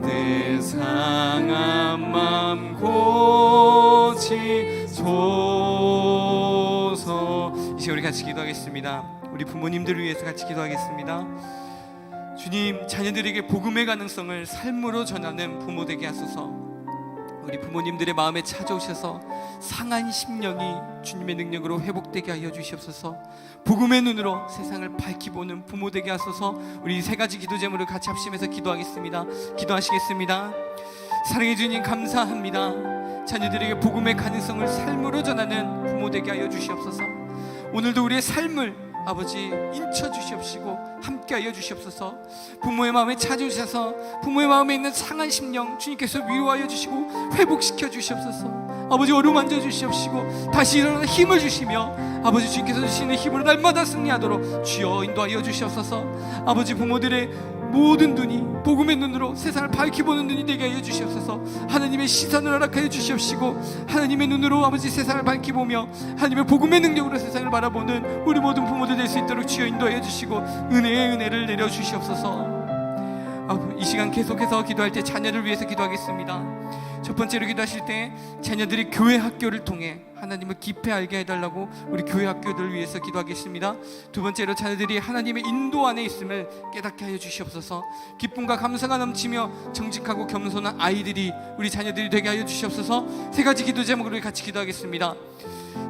내 상한 맘 고치소서. 이제 우리 같이 기도하겠습니다. 우리 부모님들을 위해서 같이 기도하겠습니다. 주님, 자녀들에게 복음의 가능성을 삶으로 전하는 부모 되게 하소서. 우리 부모님들의 마음에 찾아오셔서 상한 심령이 주님의 능력으로 회복되게 하여 주시옵소서. 복음의 눈으로 세상을 밝히 보는 부모 되게 하소서. 우리 세 가지 기도 제목을 같이 합심해서 기도하겠습니다. 기도하시겠습니다. 사랑해 주님, 감사합니다. 자녀들에게 복음의 가능성을 삶으로 전하는 부모 되게 하여 주시옵소서. 오늘도 우리의 삶을 아버지 인쳐 주시옵시고 함께하여 주시옵소서. 부모의 마음에 찾아오셔서 부모의 마음에 있는 상한 심령 주님께서 위로하여 주시고 회복시켜 주시옵소서. 아버지 어루만져 주시옵시고 다시 일어나는 힘을 주시며 아버지 주님께서 주시는 힘으로 날마다 승리하도록 주여 인도하여 주시옵소서. 아버지 부모들의 모든 눈이 복음의 눈으로 세상을 밝히 보는 눈이 되게 하여 주시옵소서. 하나님의 시선을 허락하여 주시옵시고 하나님의 눈으로 아버지 세상을 밝히 보며 하나님의 복음의 능력으로 세상을 바라보는 우리 모든 부모들 될 수 있도록 주여 인도하여 주시고 은혜의 은혜를 내려 주시옵소서. 이 시간 계속해서 기도할 때 자녀를 위해서 기도하겠습니다. 첫 번째로 기도하실 때 자녀들이 교회 학교를 통해 하나님을 깊이 알게 해달라고 우리 교회 학교들을 위해서 기도하겠습니다. 두 번째로 자녀들이 하나님의 인도 안에 있음을 깨닫게 하여 주시옵소서. 기쁨과 감사가 넘치며 정직하고 겸손한 아이들이 우리 자녀들이 되게 하여 주시옵소서. 세 가지 기도 제목으로 같이 기도하겠습니다.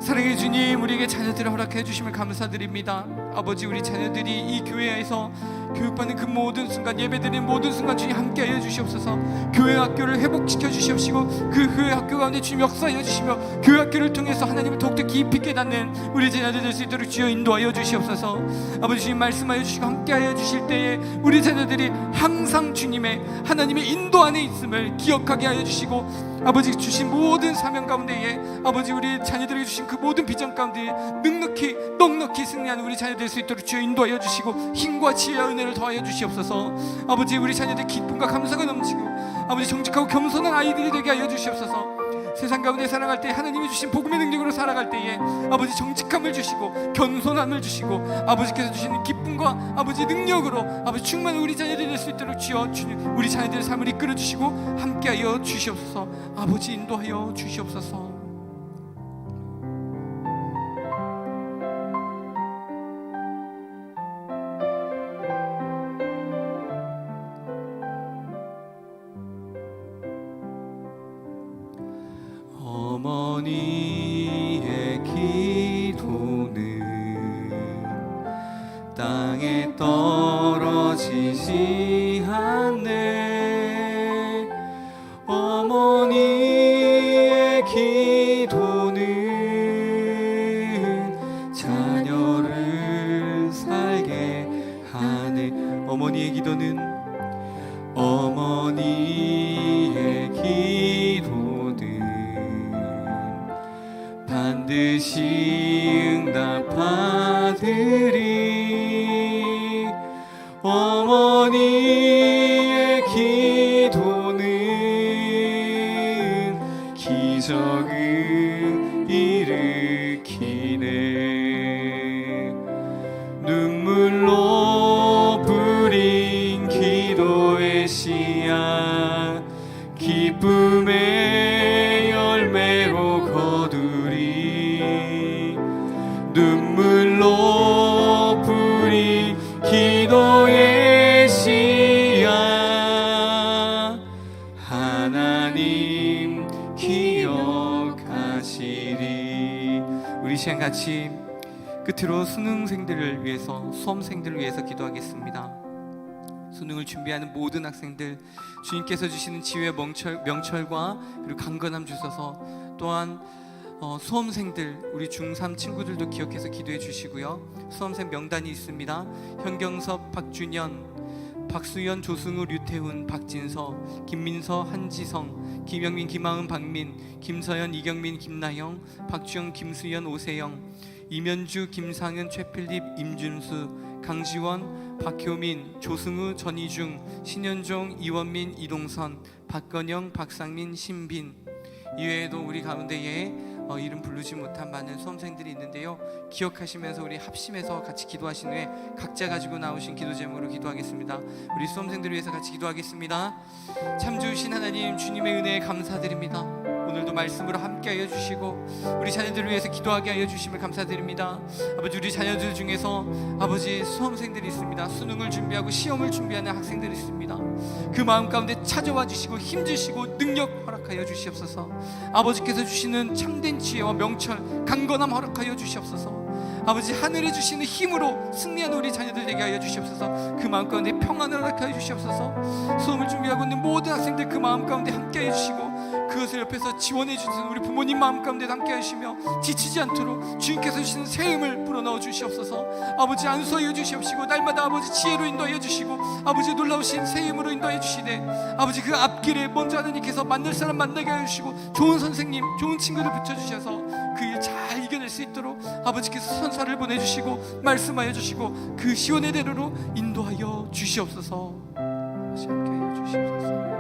사랑해 주님, 우리에게 자녀들을 허락해 주심을 감사드립니다. 아버지, 우리 자녀들이 이 교회에서 교육받는 그 모든 순간, 예배드리는 모든 순간 주님 함께하여 주시옵소서. 교회 학교를 회복시켜 주시옵시고 그 교회 학교 가운데 주님 역사하여 주시며 교회 학교를 통해서 하나님을 더욱더 깊이 깨닫는 우리 자녀들 될 수 있도록 주여 인도하여 주시옵소서. 아버지 주님 말씀하여 주시고 함께하여 주실 때에 우리 자녀들이 항상 주님의 하나님의 인도 안에 있음을 기억하게 하여 주시고 아버지 주신 모든 사명 가운데에 아버지 우리 자녀들에게 주신 그 모든 비전 가운데 넉넉히 승리하는 우리 자녀들 될 수 있도록 주여 인도하여 주시고 힘과 지혜와 은혜를 더하여 주시옵소서. 아버지 우리 자녀들 기쁨과 감사가 넘치고 아버지 정직하고 겸손한 아이들이 되게 하여 주시옵소서. 세상 가운데 살아갈 때 하나님이 주신 복음의 능력으로 살아갈 때에 아버지 정직함을 주시고 겸손함을 주시고 아버지께서 주시는 기쁨과 아버지 능력으로 아버지 충만한 우리 자녀들이 될 수 있도록 주여 주님 우리 자녀들의 삶을 이끌어 주시고 함께하여 주시옵소서. 아버지 인도하여 주시옵소서. 어머니의 기도는 땅에 떨어지지 않네. 어머니의 기도는 자녀를 살게 하네. 어머니의 기도는 어머니의 기도는 반드시 응답하리리. 어머니의 기도는 기적을 일으키네. 눈물로 뿌린 기도의 씨앗 기쁨의 열매로 거두리. 눈물로 뿌린 기도의 씨앗 하나님 기억하시리. 우리 시간 같이 끝으로 수능생들을 위해서, 수험생들을 위해서 기도하겠습니다. 수능을 준비하는 모든 학생들 주님께서 주시는 지혜와 명철과 그리고 강건함 주셔서, 또한 수험생들 우리 중3 친구들도 기억해서 기도해 주시고요. 수험생 명단이 있습니다. 현경섭, 박준현, 박수연, 조승우, 류태훈, 박진서, 김민서, 한지성, 김영민, 김하은, 박민, 김서연, 이경민, 김나영, 박주영, 김수연, 오세영, 이면주, 김상은, 최필립, 임준수, 강지원, 박효민, 조승우, 전희중, 신현종, 이원민, 이동선, 박건영, 박상민, 신빈, 이외에도 우리 가운데에 이름 부르지 못한 많은 수험생들이 있는데요, 기억하시면서 우리 합심해서 같이 기도하신 후에 각자 가지고 나오신 기도 제목으로 기도하겠습니다. 우리 수험생들을 위해서 같이 기도하겠습니다. 참 좋으신 하나님, 주님의 은혜에 감사드립니다. 오늘도 말씀으로 함께하여 주시고 우리 자녀들을 위해서 기도하게 하여 주심을 감사드립니다. 아버지, 우리 자녀들 중에서 아버지 수험생들이 있습니다. 수능을 준비하고 시험을 준비하는 학생들이 있습니다. 그 마음 가운데 찾아와 주시고 힘주시고 능력 허락하여 주시옵소서. 아버지께서 주시는 참된 지혜와 명철, 강건함 허락하여 주시옵소서. 아버지, 하늘에 주시는 힘으로 승리하는 우리 자녀들 되게 하여 주시옵소서. 그 마음 가운데 평안을 허락하여 주시옵소서. 수험을 준비하고 있는 모든 학생들 그 마음 가운데 함께 해주시고 그것을 옆에서 지원해 주시는 우리 부모님 마음 가운데 함께 하시며 지치지 않도록 주님께서 주시는 새 힘을 불어넣어 주시옵소서. 아버지, 안수하여 주시옵시고 날마다 아버지 지혜로 인도하여 주시고 아버지 놀라우신 새 힘으로 인도하여 주시되 아버지 그 앞길에 먼저 하나님께서 만날 사람 만나게 하여 주시고 좋은 선생님, 좋은 친구를 붙여주셔서 그 일 잘 이겨낼 수 있도록 아버지께서 선사를 보내주시고 말씀하여 주시고 그 시온의 대로로 인도하여 주시옵소서. 아버지, 함께 하여 주시옵소서.